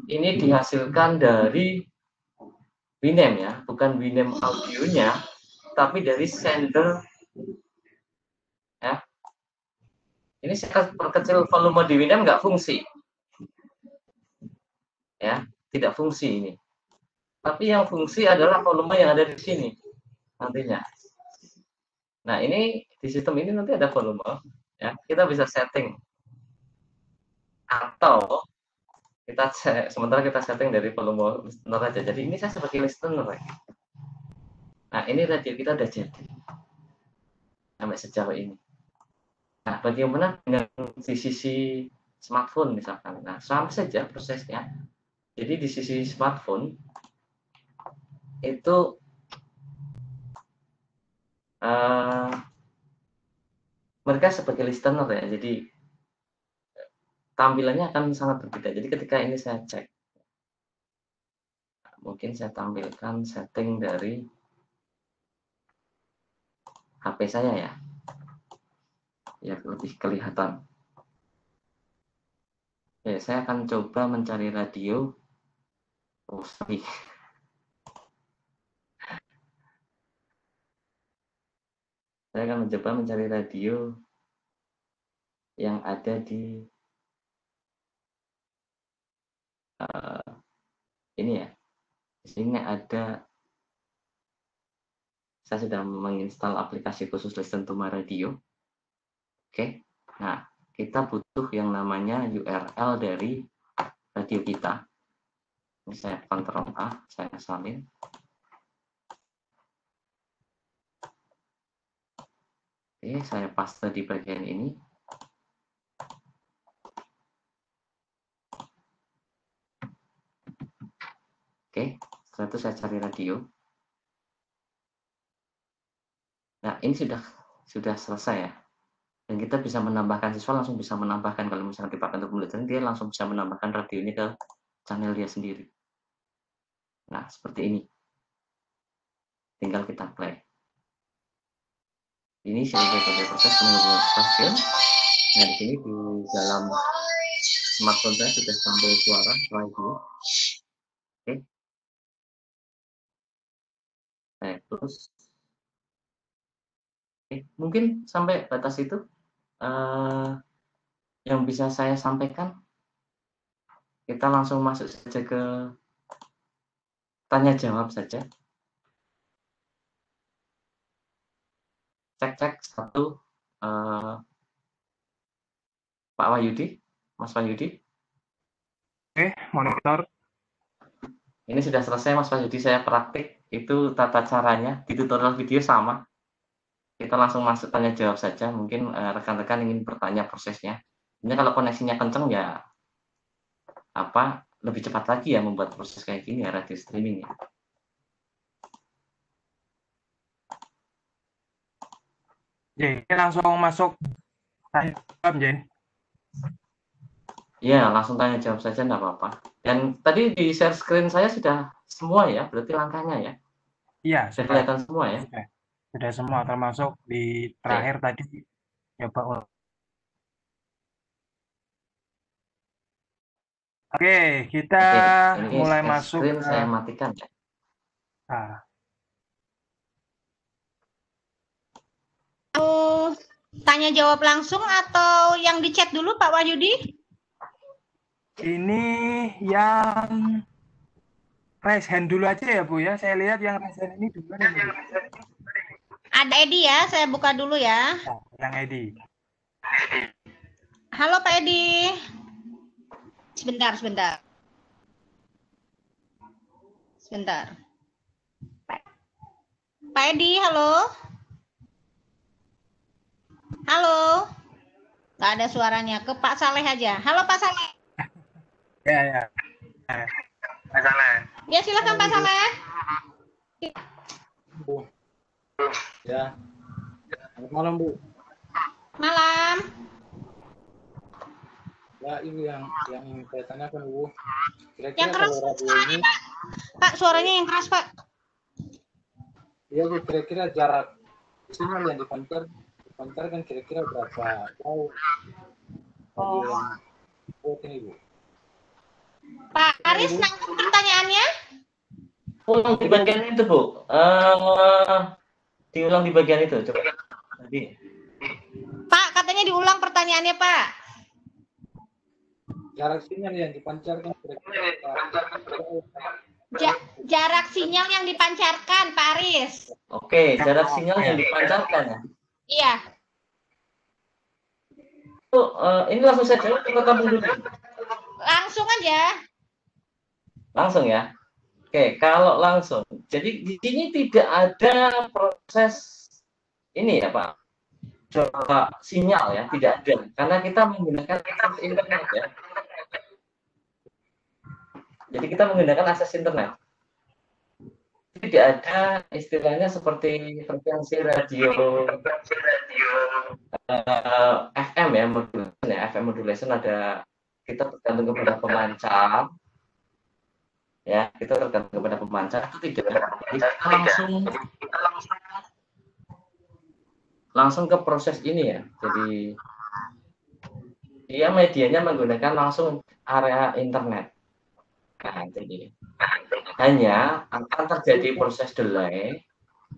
Ini dihasilkan dari Winamp ya, bukan Winamp audionya, tapi dari sender ya. Ini saya perkecil volume di Winamp nggak fungsi ya, tidak fungsi ini. Tapi yang fungsi adalah volume yang ada di sini nantinya. Nah, ini di sistem ini nanti ada volume ya, kita bisa setting atau sementara kita setting dari volume listener aja. Jadi ini saya sebagai listener ya. Nah, ini radio kita udah jadi sampai sejauh ini. Nah, bagaimana dengan di sisi smartphone misalkan? Nah, sama saja prosesnya. Jadi di sisi smartphone itu mereka sebagai listener ya. Jadi tampilannya akan sangat berbeda. Jadi ketika ini saya cek, mungkin saya tampilkan setting dari HP saya ya, biar lebih kelihatan. Oke, saya akan coba mencari radio. Oh, sorry. Saya akan mencoba mencari radio yang ada di ini ya. Di sini ada, saya sudah menginstal aplikasi khusus Listen to My Radio. Oke, nah kita butuh yang namanya URL dari radio kita. Ini saya Ctrl A, saya salin. Oke, saya paste di bagian ini. Oke, setelah itu saya cari radio. Nah, ini sudah selesai ya. Dan kita bisa menambahkan, siswa langsung bisa menambahkan, kalau misalnya dipakai untuk pembelajaran, dia langsung bisa menambahkan radio ini ke channel dia sendiri. Nah, seperti ini. Tinggal kita play. Ini sebagai proses menunggu stasiun. Nah, di sini di dalam smartphone saya sudah sampai suara radio. Oke. Terus mungkin sampai batas itu yang bisa saya sampaikan. Kita langsung masuk saja ke tanya jawab saja. Cek satu, Pak Wahyudi, Mas Wahyudi. Oke, monitor. Ini sudah selesai Mas Wahyudi, saya praktik. Itu tata caranya, di tutorial video sama. Kita langsung masuk tanya jawab saja. Mungkin rekan-rekan ingin bertanya prosesnya. Ini kalau koneksinya kenceng ya lebih cepat lagi ya membuat proses kayak gini ya, radio streaming ya. Jadi langsung masuk tanya jawab, Jen. Ya, langsung tanya jawab saja enggak apa-apa. Dan tadi di share screen saya sudah semua ya, berarti langkahnya ya. Iya, sudah kelihatan semua ya. Sudah semua, termasuk di terakhir tadi coba. Oke, kita mulai masuk. Screen saya matikan ya. Tanya jawab langsung atau yang di chat dulu Pak Wahyudi? Ini yang raise hand dulu aja ya Bu ya. Saya lihat yang raise hand ini dulu. Ada Edi ya, saya buka dulu ya. Yang Edi. Halo Pak Edi. Sebentar. Pak Edi, halo. Halo. Nggak ada suaranya. Ke Pak Saleh aja. Halo Pak Saleh. Ya. Pak Saleh. Ya silakan Pak Saleh. Ya. Selamat malam Bu. Malam. Ya, ini yang saya tanyakan, Bu. Yang Kira-kira keras kalau radio suaranya, ini, Pak. Pak, suaranya yang keras, Pak. ya Bu, kira-kira jarak sinyal yang dipancarkan kira-kira berapa jauh radio yang buat ini, Bu? Pak Aris, nangkep pertanyaannya? Ulang di bagian itu, Bu. Diulang di bagian itu, coba. Tadi. Pak, katanya diulang pertanyaannya, Pak. Jarak sinyal yang dipancarkan kira-kira Jarak sinyal yang dipancarkan, Pak Aris. Oke, jarak sinyal yang dipancarkan ya. Iya. Ini langsung saya jawab atau kamu dulu? Langsung aja. Langsung ya. Oke, kalau langsung. Jadi di sini tidak ada proses ini ya, Pak. Coba sinyal ya, tidak ada. Karena kita menggunakan akses internet ya. Jadi kita menggunakan akses internet. Tidak ada istilahnya seperti frekuensi radio FM ya, modulation ya. FM modulation ada, kita tergantung kepada pemancar. Ya, kita tergantung kepada pemancar itu tidak. Kita langsung ke proses ini ya. Jadi dia medianya menggunakan langsung area internet. Nah, jadi hanya akan terjadi proses delay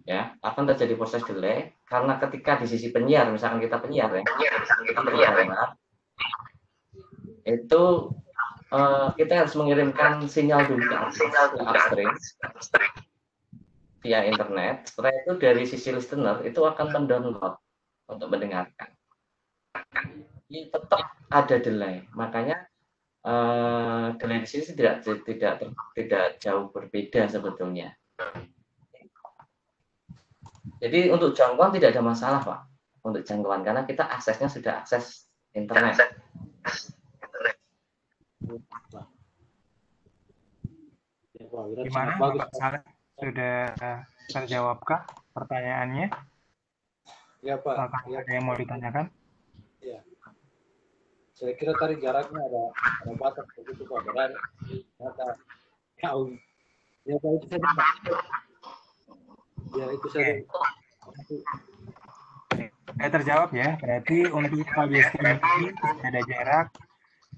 ya, akan terjadi proses delay karena ketika di sisi penyiar, misalkan kita penyiar ya, kita penyiar itu kita harus mengirimkan sinyal dulu ke upstream via internet. Setelah itu dari sisi listener itu akan mendownload untuk mendengarkan. Ini tetap ada delay, makanya delay di sini tidak jauh berbeda sebetulnya. Jadi untuk jangkauan tidak ada masalah, Pak. Untuk jangkauan karena kita aksesnya sudah akses internet. Gimana, Bapak Saleh? Sudah terjawabkah pertanyaannya? Ya, Pak. Apakah ada yang mau ditanyakan? Ya. Saya kira tadi jaraknya ada batas begitu, Pak. Berada jauh. Ya, Pak, itu saja, Pak. Ya, itu saja. Terjawab ya. Berarti untuk radio streaming ini tidak ada jarak.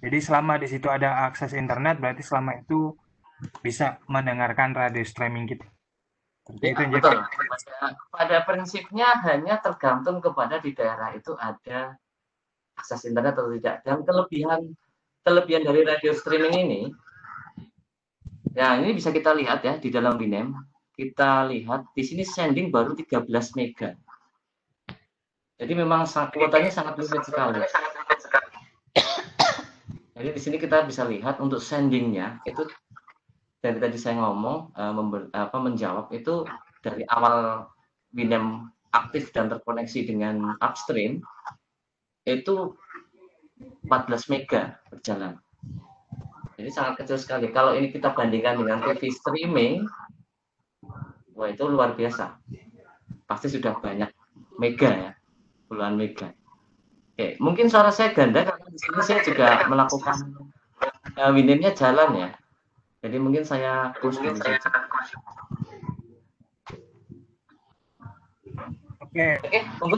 Jadi selama di situ ada akses internet, berarti selama itu bisa mendengarkan radio streaming kita. Ya, itu betul. Pada prinsipnya hanya tergantung kepada di daerah itu ada akses internet atau tidak. Dan kelebihan dari radio streaming ini, ya ini bisa kita lihat ya di dalam Winem. Kita lihat di sini sending baru 13 mega. Jadi memang kuotanya sangat limit sekali. Jadi di sini kita bisa lihat untuk sendingnya itu dari tadi saya ngomong menjawab itu dari awal Winem aktif dan terkoneksi dengan upstream itu 14 mega berjalan. Jadi sangat kecil sekali. Kalau ini kita bandingkan dengan TV streaming, wah itu luar biasa. Pasti sudah banyak mega ya, puluhan mega. Oke, mungkin suara saya ganda karena di sini saya juga melakukan Winemnya jalan ya. Jadi mungkin saya push dulu saja. Oke, tunggu.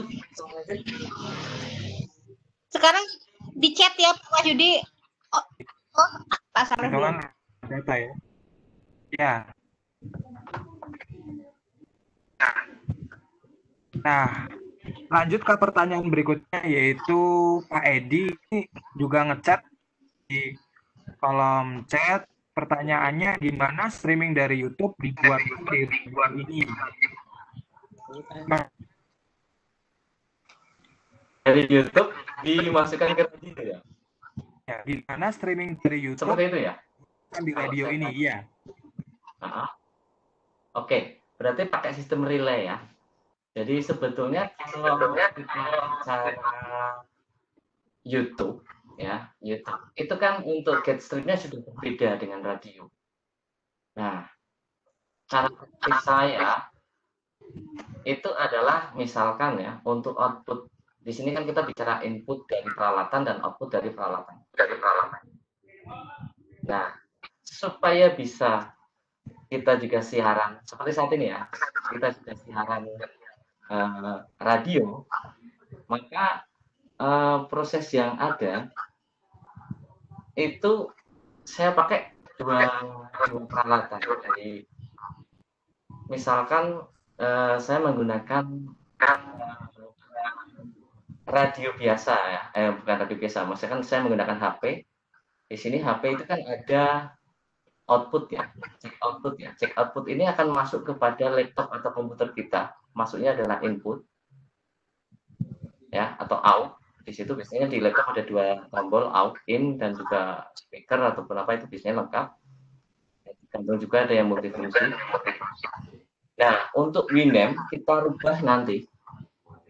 Sekarang di chat ya Pak Wahyudi. Pak Saleh. itu kan data ya. Ya. Nah, lanjut ke pertanyaan berikutnya yaitu Pak Edi ini juga ngechat di kolom chat. Pertanyaannya, gimana streaming dari YouTube dibuat di ini? Dari YouTube dimasukkan ke radio ya? Ya, gimana streaming dari YouTube? Seperti itu ya? Di radio ini, iya. Oke, berarti pakai sistem relay ya. Jadi sebetulnya kalau kita bicara YouTube ya, YouTube itu kan untuk get streamnya sudah berbeda dengan radio. Nah, cara praktis saya itu adalah misalkan ya untuk output di sini kan kita bicara input dari peralatan dan output dari peralatan. Nah, supaya bisa kita juga siaran seperti saat ini ya, kita juga siaran radio, maka proses yang ada itu saya pakai dua peralatan. Jadi misalkan saya menggunakan radio biasa ya, bukan radio biasa, maksudnya kan saya menggunakan HP. Di sini HP itu kan ada output ya, cek output ya. Cek output ini akan masuk kepada laptop atau komputer kita. Masuknya adalah input ya atau out. Di situ biasanya di laptop ada dua tombol, out, in, dan juga speaker ataupun apa itu biasanya lengkap. Gantung juga ada yang multifungsi. Nah, untuk Winamp kita rubah nanti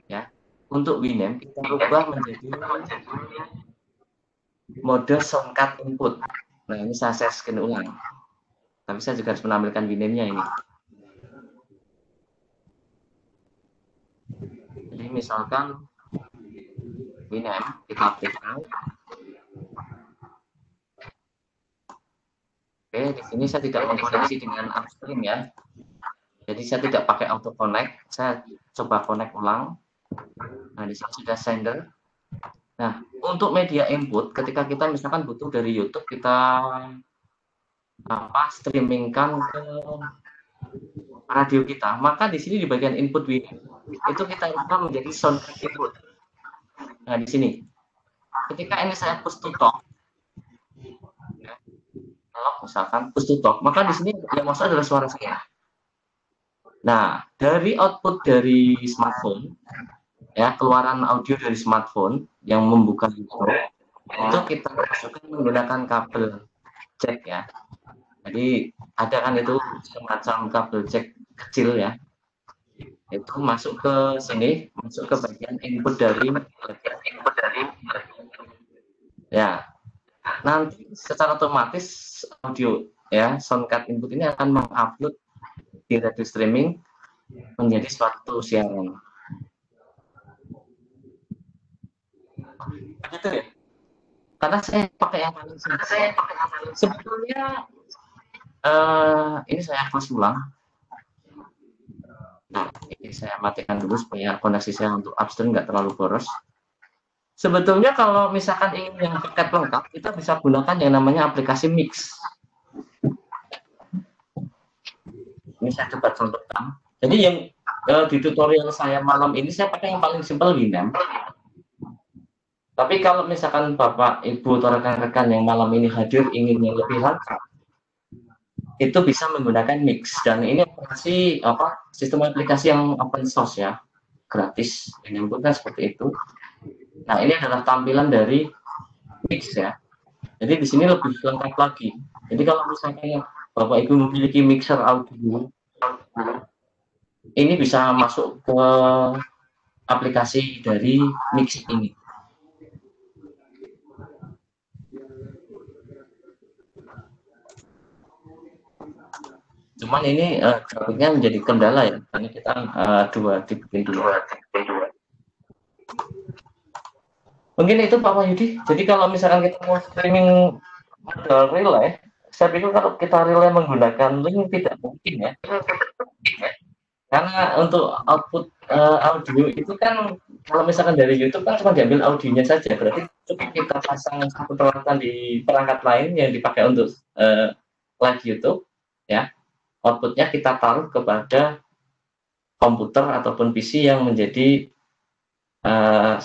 ya. Untuk Winamp kita rubah menjadi mode soundcard input. Nah, ini saya scan ulang. Tapi saya juga harus menampilkan Winamp-nya ini. Jadi misalkan Winamp kita aktifkan. Oke, di sini saya tidak mengkoneksi dengan upstream ya. Jadi saya tidak pakai auto connect. Saya coba connect ulang. Nah, di sini sudah sender. Nah, untuk media input, ketika kita misalkan butuh dari YouTube, kita streamingkan ke radio kita, maka di sini di bagian input Winamp itu kita rubah menjadi soundcard input. Nah, di sini, ketika ini saya push to talk, misalkan push to talk, maka di sini yang masuk adalah suara saya. Nah, dari output dari smartphone, ya keluaran audio dari smartphone yang membuka YouTube itu kita masukkan menggunakan kabel jack ya. Jadi ada kan itu semacam kabel jack kecil ya, itu masuk ke sini, masuk ke bagian input dari ya. Nanti secara otomatis audio ya soundcard input ini akan mengupload di radio streaming menjadi suatu siaran. Begitu ya, karena saya pakai yang paling sebetulnya ini saya close ulang. Nah, ini saya matikan dulu supaya koneksi saya untuk upstream nggak terlalu boros. Sebetulnya kalau misalkan ingin yang paket lengkap, kita bisa gunakan yang namanya aplikasi Mix. Ini saya coba contohkan. Jadi yang di tutorial saya malam ini saya pakai yang paling simpel Winamp. Tapi kalau misalkan Bapak, Ibu, atau rekan-rekan yang malam ini hadir ingin yang lebih lengkap, itu bisa menggunakan Mix. Dan ini aplikasi sistem aplikasi yang open source ya, gratis. Yang kan seperti itu. Nah, ini adalah tampilan dari Mix ya. Jadi di sini lebih lengkap lagi. Jadi kalau misalnya Bapak Ibu memiliki mixer audio, ini bisa masuk ke aplikasi dari Mix ini. Cuman ini grafiknya menjadi kendala ya, karena kita dibikin dua. Mungkin itu Pak Wahyudi. Jadi kalau misalkan kita mau streaming ada relay, saya pikir kalau kita relay menggunakan link tidak mungkin ya. Karena untuk output audio itu kan kalau misalkan dari YouTube kan cuma diambil audionya saja, berarti cukup kita pasang satu peralatan di perangkat lain yang dipakai untuk live YouTube ya. Outputnya kita taruh kepada komputer ataupun PC yang menjadi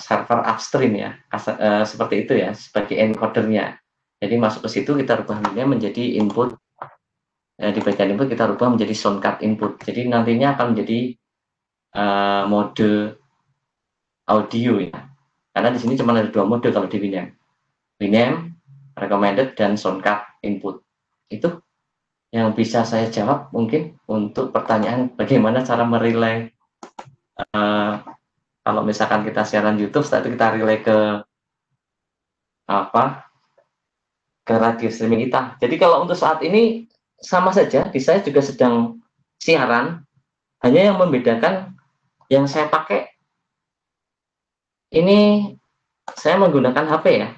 server upstream ya, seperti itu ya, sebagai encodernya. Jadi masuk ke situ kita rubahnya menjadi input, di bagian input kita rubah menjadi soundcard input. Jadi nantinya akan menjadi mode audio ya, karena di sini cuma ada dua mode kalau di Winamp recommended dan soundcard input. Itu yang bisa saya jawab mungkin untuk pertanyaan bagaimana cara merelay kalau misalkan kita siaran YouTube, setelah itu kita relay ke radio streaming kita. Jadi kalau untuk saat ini sama saja, saya juga sedang siaran, hanya yang membedakan yang saya pakai ini saya menggunakan HP ya.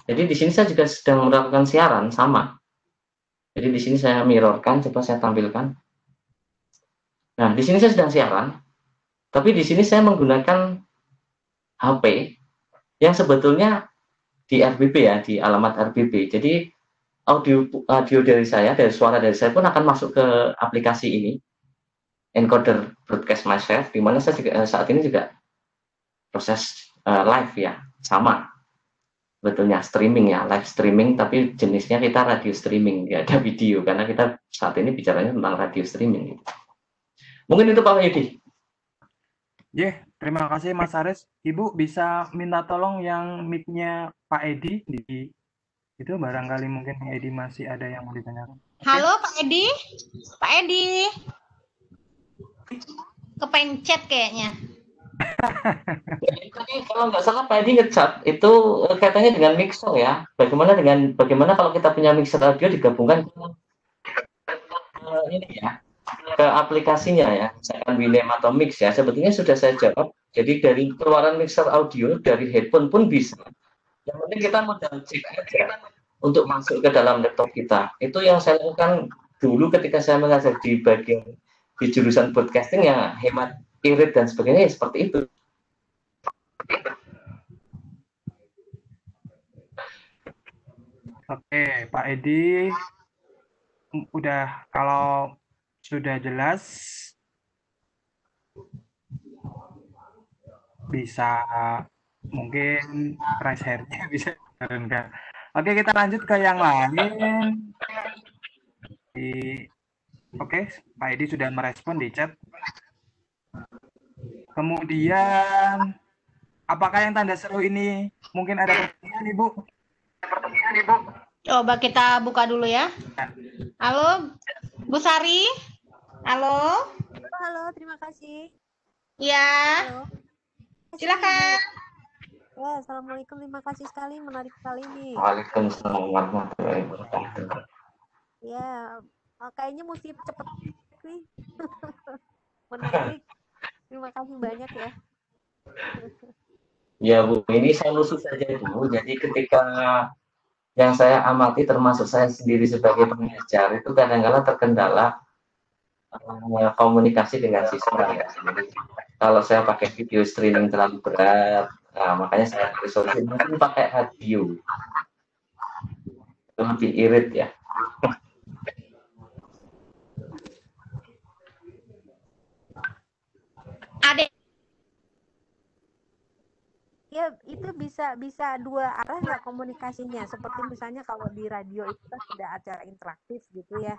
Jadi di sini saya juga sedang melakukan siaran sama. Jadi di sini saya mirrorkan, coba saya tampilkan. Nah, di sini saya sedang siaran, tapi di sini saya menggunakan HP yang sebetulnya di RBB ya, di alamat RBB. Jadi audio dari saya, dari suara dari saya pun akan masuk ke aplikasi ini, encoder broadcast myself, di mana saya juga, saat ini juga proses live ya, sama sebetulnya streaming ya, live streaming, tapi jenisnya kita radio streaming, ya ada video, karena kita saat ini bicaranya tentang radio streaming. Mungkin itu Pak Yudi. Terima kasih Mas Aris. Ibu bisa minta tolong yang mic-nya Pak Edi di itu, barangkali mungkin Pak Edi masih ada yang mau ditanyakan. Halo Pak Edi. Pak Edi. Kepencet kayaknya. Kalau nggak salah Pak Edi ngechat itu kaitannya dengan mixer ya. Bagaimana kalau kita punya mixer audio digabungkan ini ya, ke aplikasinya ya, misalkan Winamp atau Mix ya, sebetulnya sudah saya jawab. Jadi dari keluaran mixer audio dari headphone pun bisa. Yang penting kita modal chip aja untuk masuk ke dalam laptop kita. Itu yang saya lakukan dulu ketika saya mengajar di bagian di jurusan broadcasting ya, hemat irit dan sebagainya ya, seperti itu. Oke, Pak Edi, udah kalau sudah jelas bisa mungkin raise hand-nya bisa turunkan. Oke, kita lanjut ke yang lain. Oke, Pak Edi sudah merespon di chat. Kemudian, apakah yang tanda seru ini mungkin ada pertanyaan, Ibu? Coba kita buka dulu ya. Halo, Bu Sari. Halo. Halo, terima kasih. Ya. Halo. Silakan. Ya, assalamualaikum. Terima kasih sekali, menarik sekali nih. Waalaikumsalam warahmatullahi wabarakatuh. Ya, kayaknya mesti cepet sih. Menarik. Terima kasih banyak ya. Ya Bu, ini saya khusus saja Bu. Jadi ketika yang saya amati termasuk saya sendiri sebagai pengajar itu kadang-kadang terkendala komunikasi dengan siswa ya. Jadi, kalau saya pakai video streaming terlalu berat, makanya saya solusi mungkin pakai radio. Itu lebih irit ya. Adek. Ya, itu bisa dua arah nggak komunikasinya? Seperti misalnya kalau di radio itu kan sudah acara interaktif gitu ya.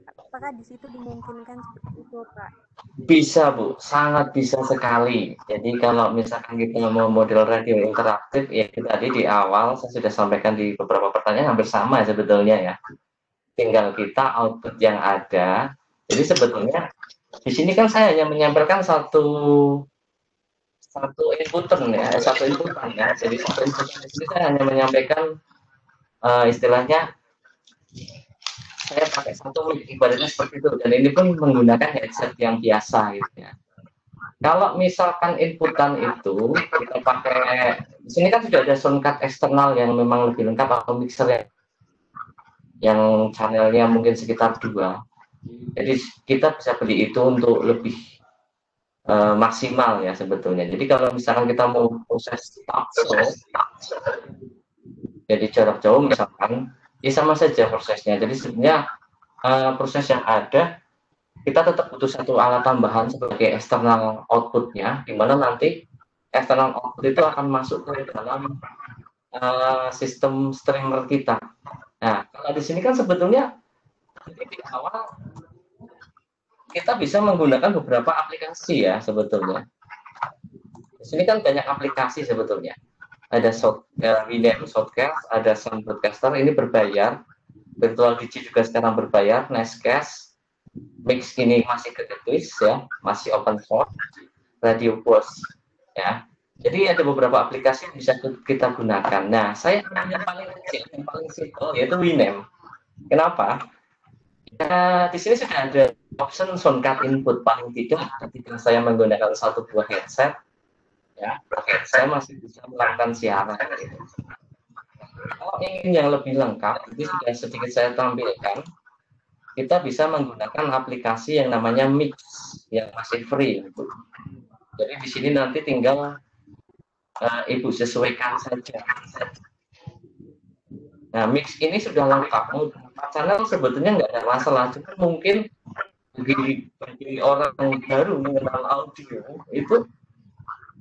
Apakah di situ dimungkinkan seperti itu, Pak? Bisa Bu, sangat bisa sekali. Jadi kalau misalkan kita mau model radio interaktif, ya itu tadi di awal saya sudah sampaikan di beberapa pertanyaan hampir sama sebetulnya ya. Tinggal kita output yang ada. Jadi sebetulnya di sini kan saya hanya menyampaikan satu inputan ya, Jadi satu inputan di sini saya hanya menyampaikan istilahnya saya pakai satu mic, ibaratnya seperti itu, dan ini pun menggunakan headset yang biasa gitu ya. Kalau misalkan inputan itu kita pakai, di sini kan sudah ada soundcard eksternal yang memang lebih lengkap atau mixer ya, yang channelnya mungkin sekitar 2. Jadi kita bisa beli itu untuk lebih maksimal ya sebetulnya. Jadi kalau misalkan kita mau proses takso, jadi jarak jauh misalkan, ya sama saja prosesnya. Jadi sebenarnya proses yang ada, kita tetap butuh satu alat tambahan sebagai eksternal outputnya, di mana nanti eksternal output itu akan masuk ke dalam sistem streamer kita. Nah, kalau di sini kan sebetulnya di awal kita bisa menggunakan beberapa aplikasi ya sebetulnya. Di sini kan banyak aplikasi sebetulnya. Ada Winamp Shotcast, ada Sound Broadcaster, ini berbayar. Virtual DJ juga sekarang berbayar. Nicecast, Mix ini masih gratis ya, masih open source. Radio Boss ya. Jadi ada beberapa aplikasi yang bisa kita gunakan. Nah, saya yang paling kecil, yang paling simpel yaitu Winamp. Kenapa? Ya, di sini sudah ada option soundcard input, paling tidak ketika saya menggunakan satu buah headset ya, saya masih bisa melakukan siaran gitu. Kalau ingin yang lebih lengkap, itu sudah sedikit saya tampilkan. Kita bisa menggunakan aplikasi yang namanya Mix yang masih free. Jadi di sini nanti tinggal Ibu sesuaikan saja. Nah, Mix ini sudah lengkap. Channel sebetulnya nggak ada masalah, cuma mungkin bagi orang yang baru mengenal audio itu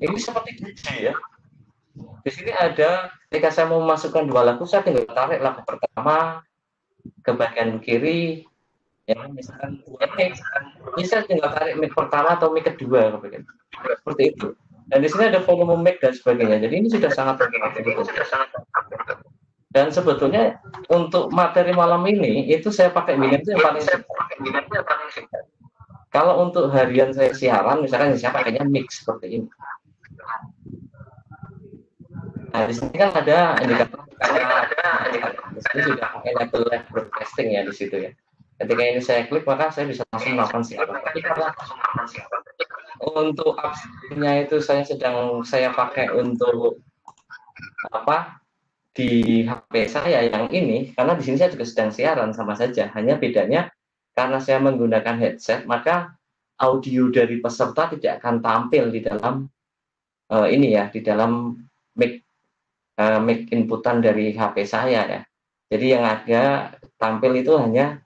ini seperti DJ ya. Di sini ada, ketika saya mau memasukkan 2 lagu, saya tinggal tarik lagu pertama ke bagian kiri, ya misalkan ini saya tinggal tarik mic pertama atau mic kedua, seperti itu. Dan di sini ada volume mic dan sebagainya. Jadi ini sudah sangat dan sebetulnya untuk materi malam ini itu saya pakai minat itu yang paling singkat. Kalau untuk harian saya siaran, misalkan saya pakainya mix seperti ini. Nah, di sini kan ada indikator di sini sudah enable live broadcasting ya di situ ya. Ketika ini saya klik maka saya bisa langsung melakukan siaran. Tapi kalau untuk apps-nya itu saya pakai untuk apa? Di HP saya yang ini, karena di sini saya juga sedang siaran sama saja. Hanya bedanya karena saya menggunakan headset, maka audio dari peserta tidak akan tampil di dalam ini ya, di dalam mic inputan dari HP saya ya. Jadi yang ada tampil itu hanya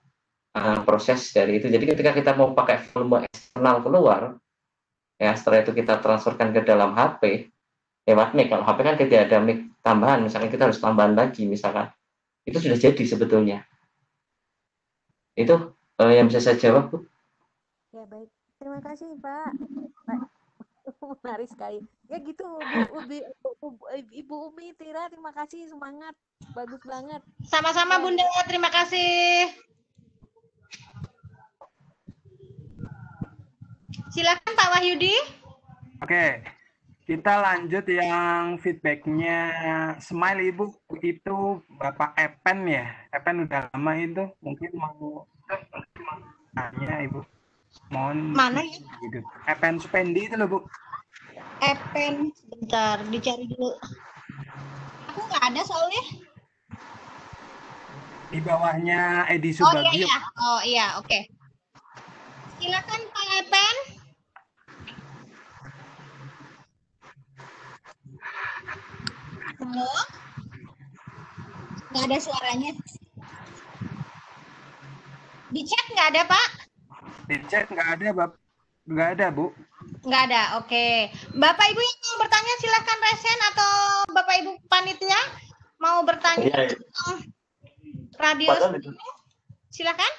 proses dari itu. Jadi ketika kita mau pakai volume eksternal keluar, ya setelah itu kita transferkan ke dalam HP lewat mic. Kalau HP kan tidak ada mic tambahan, misalnya kita harus tambahan lagi, misalkan itu sudah jadi sebetulnya. Itu yang bisa saya jawab, Bu. Ya baik, terima kasih Pak. Menarik sekali. Ya gitu, Ibu Umi Tira, terima kasih, semangat, bagus banget. Sama-sama Bunda, terima kasih. Silakan Pak Wahyudi. Oke, kita lanjut yang feedbacknya Smile Ibu, itu Bapak Epen ya. Epen udah lama itu, mungkin mau tanya Ibu. Mohon mana ya? Gitu. Epen Spendi itu loh Bu. Epen, bentar dicari dulu. Aku nggak ada soalnya. Di bawahnya Edi Subagio. Oh iya, oke. Silakan Pak Epen. Halo? Nggak ada suaranya. Di chat nggak ada, Pak? Di chat nggak ada, nggak ada, Bu. Nggak ada, oke. Bapak Ibu yang mau bertanya silakan resen atau Bapak Ibu panitia mau bertanya tentang radio. Silakan.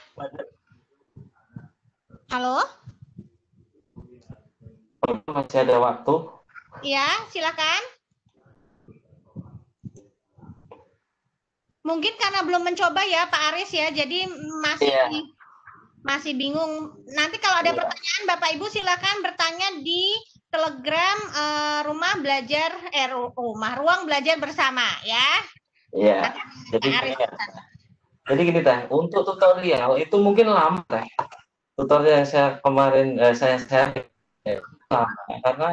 Halo? Masih ada waktu? Iya, silakan. Mungkin karena belum mencoba ya Pak Aris ya, jadi masih bingung. Nanti kalau ada pertanyaan Bapak Ibu silakan bertanya di Telegram Ruang Belajar Bersama ya. Iya. Jadi gini Teh, untuk tutorial itu mungkin lama Teh. Tutorial yang saya kemarin saya lama karena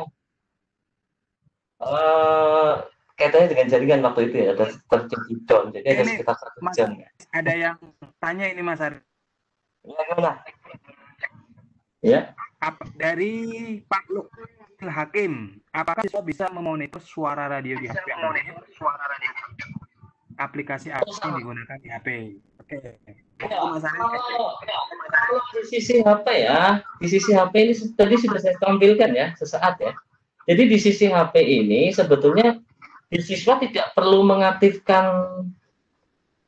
kaitannya dengan jaringan waktu itu ya, ada terjadi down, jadi ada sekitar 1 jam. Ada yang tanya ini Mas Ari. Ya, gimana? Ya. Dari Pak Lukman Hakim, apakah siswa bisa memonitor suara radio di HP? Aplikasi apa yang digunakan di HP? Oke. Kalau di sisi HP ya, di sisi HP ini tadi sudah saya tampilkan ya sesaat ya. Jadi di sisi HP ini sebetulnya siswa tidak perlu mengaktifkan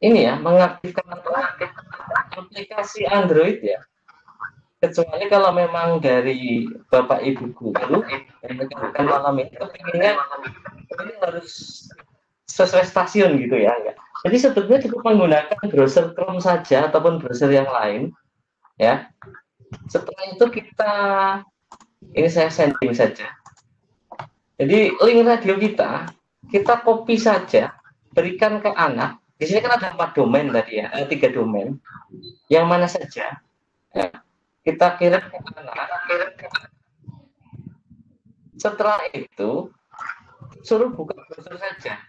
ini ya, mengaktifkan aplikasi Android ya. Kecuali kalau memang dari Bapak Ibu guru yang mengajarkan malam ini kepinginnya ini harus sesuai stasiun gitu ya. Jadi sebetulnya cukup menggunakan browser Chrome saja ataupun browser yang lain ya. Setelah itu ini saya sending saja. Jadi link radio kita copy saja, berikan ke anak. Di sini kan ada 4 domain tadi ya, 3 domain. Yang mana saja ya, kita kirim ke anak. Setelah itu suruh buka browser saja.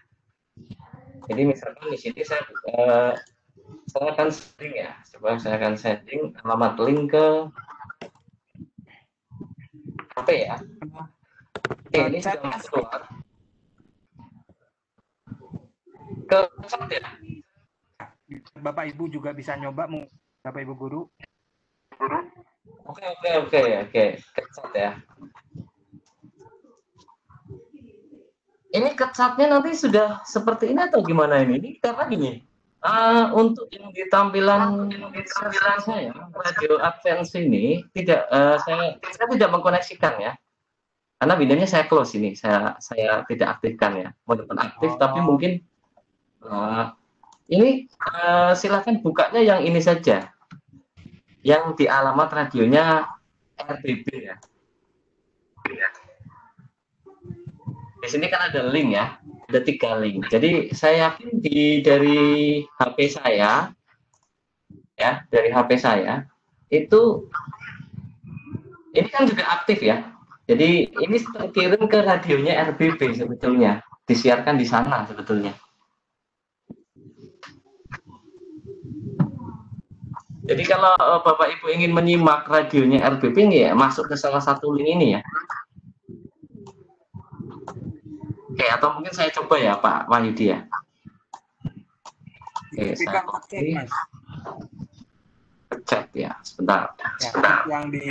Jadi misalkan di sini saya akan setting ya. Coba saya akan setting alamat link ke HP ya. Oke, ini sudah masuk keluar. Ke chat ya. Bapak Ibu juga bisa nyoba, Bapak Ibu guru. Oke. Ke chat ya. Ini ke chatnya nanti sudah seperti ini atau gimana ini? Ini karena gini. Untuk yang di tampilan saya Radio Advance ini saya tidak mengkoneksikan ya, karena Windows-nya saya close ini, saya tidak aktifkan ya, walaupun aktif tapi mungkin ini silakan bukanya yang ini saja, yang di alamat radionya RBB ya. Di sini kan ada link ya. Ada 3 link. Jadi saya yakin dari HP saya ya, dari HP saya itu ini kan juga aktif ya. Jadi ini terkirim ke radionya RBB sebetulnya, disiarkan di sana sebetulnya. Jadi kalau Bapak Ibu ingin menyimak radionya RBB ini ya, masuk ke salah satu link ini ya. Oke, atau mungkin saya coba ya Pak Wahyudi ya. Oke, saya copy. Chat ya, sebentar. Yang di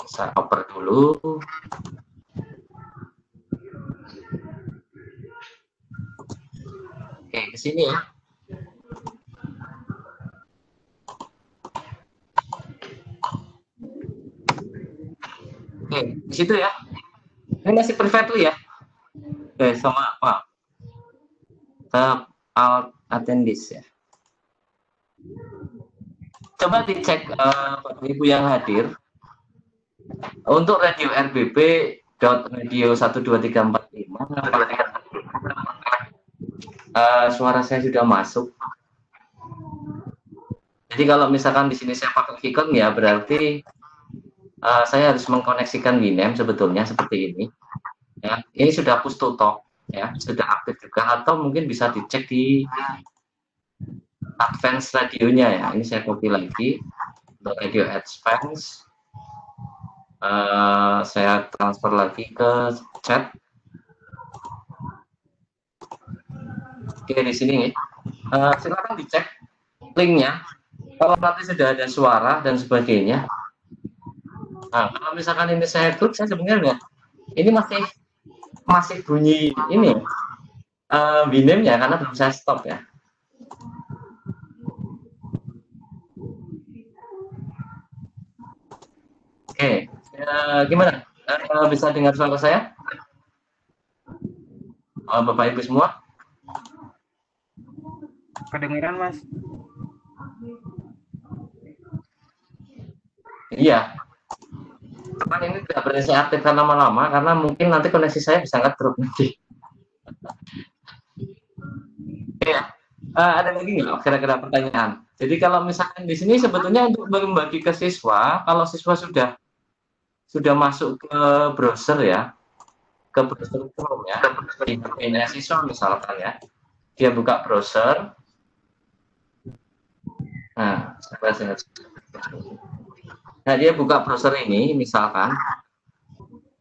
saya oper dulu. Oke, ke sini ya. Oke, di situ ya. Ini masih privately ya. Oke, sama Pak. Alt attendees ya. Coba dicek Bapak Ibu yang hadir. Untuk radio RBB .radio 12345 suara saya sudah masuk. Jadi kalau misalkan di sini saya pakai Vicon ya berarti saya harus mengkoneksikan Winamp sebetulnya seperti ini. Ya, ini sudah push to talk ya, sudah aktif juga, atau mungkin bisa dicek di Advance radionya ya. Ini saya copy lagi untuk Radio Advance. Saya transfer lagi ke chat. Oke, di sini nih. Silakan dicek linknya. Kalau nanti sudah ada suara dan sebagainya. Nah, kalau misalkan ini saya klik, saya sebenarnya ini masih bunyi ini Winamp ya, karena belum saya stop ya. Oke, gimana? Bisa dengar suara saya? Bapak Ibu semua? kedengaran, Mas? Iya. Cuman ini tidak berani saya aktifkan lama-lama karena mungkin nanti koneksi saya bisa nggak drop nanti. Ya, ada lagi nggak kira-kira pertanyaan? Jadi kalau misalkan di sini sebetulnya untuk membagi ke siswa, kalau siswa sudah masuk ke browser ya, ke browser Chrome ya, di HP-nya siswa misalkan ya, dia buka browser. Nah, dia buka browser ini misalkan.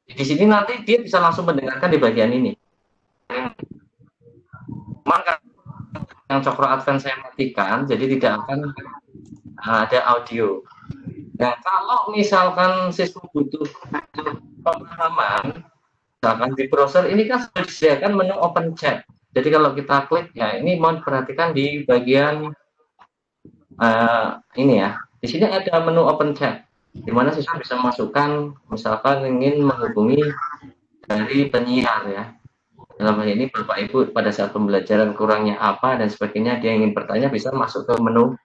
Di sini nanti dia bisa langsung mendengarkan di bagian ini. Maka yang Cokro Advance saya matikan, jadi tidak akan ada audio. Nah, kalau misalkan siswa butuh pemahaman, misalkan di browser ini kan sudah disediakan menu open chat. Jadi kalau kita klik ya, ini mohon perhatikan di bagian ini ya. Di sini ada menu open chat, di mana siswa bisa masukkan, misalkan ingin menghubungi dari penyiar ya. Dalam hal ini Bapak Ibu pada saat pembelajaran kurangnya apa dan sebagainya, dia ingin bertanya bisa masuk ke menu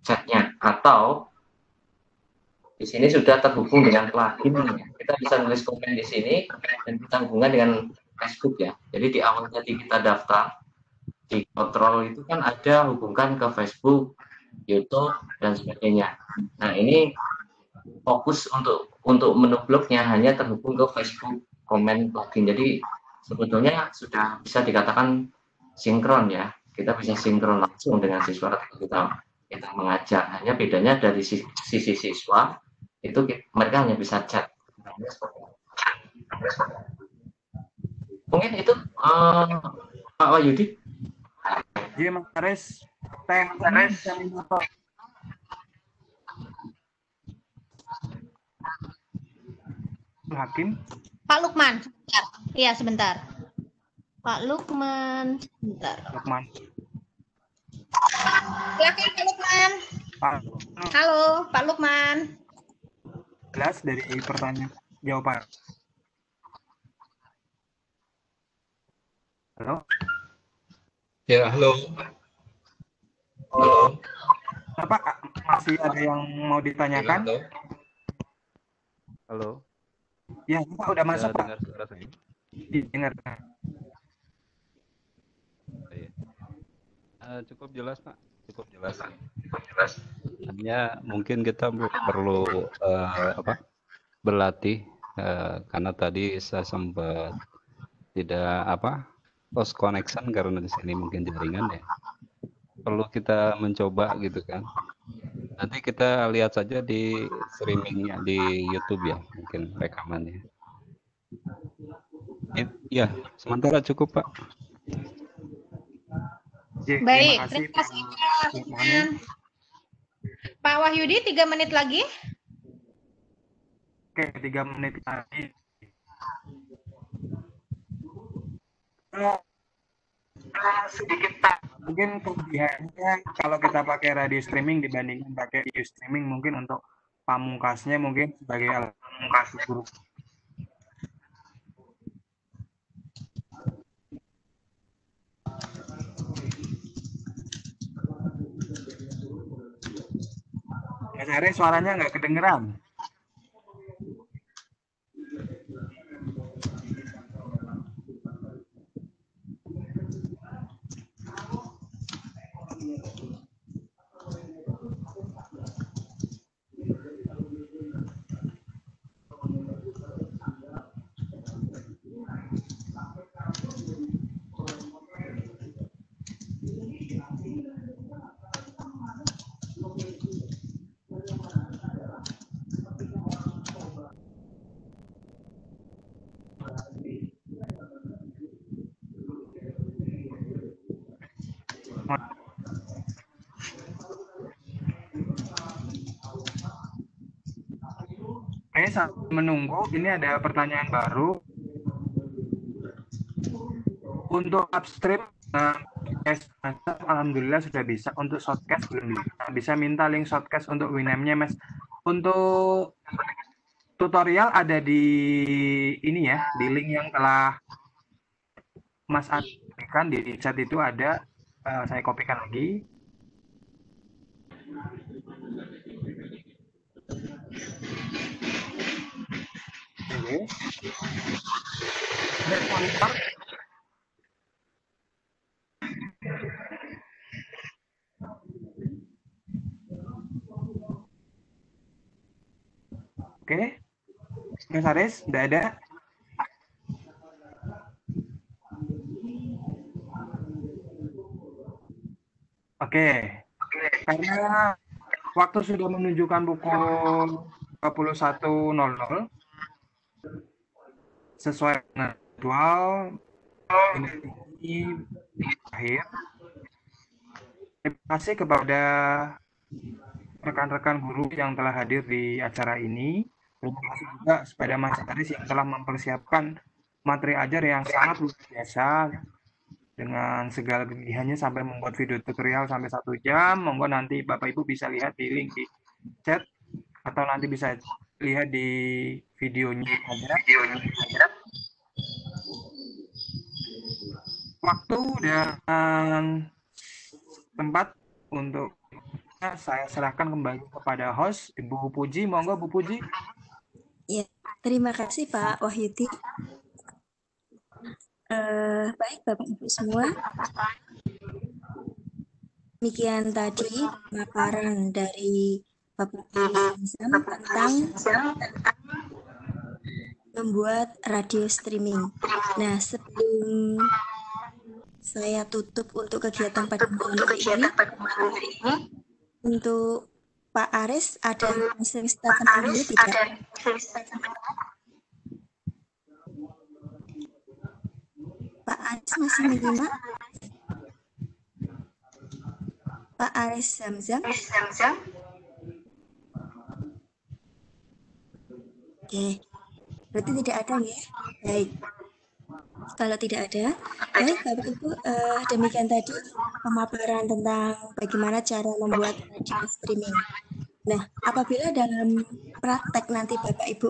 chatnya, atau di sini sudah terhubung dengan plugin. Kita bisa nulis komen di sini dan kita hubungan dengan Facebook ya. Jadi di awal tadi kita daftar di kontrol itu kan ada hubungkan ke Facebook, YouTube dan sebagainya. Nah ini fokus untuk menu blognya hanya terhubung ke Facebook komen login. Jadi sebetulnya sudah bisa dikatakan sinkron ya. Kita bisa sinkron langsung dengan siswa ketika kita mengajar. Hanya bedanya dari sisi siswa itu mereka hanya bisa chat. Mungkin itu Pak Wahyudi. Iya, Mas Aris. Hakim. Pak Lukman, sebentar. Iya, sebentar. Pak Lukman, sebentar. Lukman. Silakan Pak Lukman. Halo, Pak Lukman. Jelas dari pertanyaan jawaban. Halo. Ya, halo. Halo. Apa masih ada yang mau ditanyakan? Halo. Ya, Pak udah masuk, Pak. Dengar suara saya? Dengar. Cukup jelas, Pak. Cukup jelas. Hanya mungkin kita perlu berlatih karena tadi saya sempat tidak lost connection karena di sini mungkin jaringan ya. Perlu kita mencoba gitu kan. Nanti kita lihat saja di streamingnya di YouTube ya, mungkin rekamannya. Ya, sementara cukup Pak. Baik, terima kasih Pak Lukman. Pak Wahyudi, 3 menit lagi. Oke, 3 menit lagi. Sedikit Pak, mungkin kelebihannya kalau kita pakai radio streaming dibandingkan pakai video streaming, mungkin untuk pamungkasnya mungkin sebagai alat pamungkas guru. Mas Aris, suaranya nggak kedengeran. Sambil menunggu, ini ada pertanyaan baru untuk upstream. Alhamdulillah sudah bisa. Untuk shortcast belum bisa minta link shortcast untuk Winamp-nya, Mas. Untuk tutorial ada di ini ya, di link yang telah Mas berikan di chat itu ada. Saya kopikan lagi. Oke, Mas Aris, udah ada? Oke, karena waktu sudah menunjukkan pukul 21.00 sesuai dengan jadwal ini akhir. Terima kasih kepada rekan-rekan guru yang telah hadir di acara ini. Terima kasih juga kepada Mas Aris yang telah mempersiapkan materi ajar yang sangat luar biasa dengan segala kegigihannya sampai membuat video tutorial sampai 1 jam. Monggo nanti Bapak Ibu bisa lihat di link di chat atau nanti bisa lihat di videonya aja. Waktu dan tempat untuk saya serahkan kembali kepada host Ibu Puji. Monggo Bu Puji. Ya, terima kasih Pak Wahyudi. Baik Bapak Ibu semua. Demikian tadi paparan dari Bapak Zamzam tentang membuat radio streaming. Nah, sebelum saya tutup untuk kegiatan pada malam hari ini, untuk Pak Aris ada closing statement dulu tidak? Pak Aris masih menyimak? Pak Aris Zamzam? Oke, berarti tidak ada ya? Baik. Kalau tidak ada, baik Bapak Ibu, demikian tadi pemaparan tentang bagaimana cara membuat radio streaming. Nah, apabila dalam praktek nanti Bapak Ibu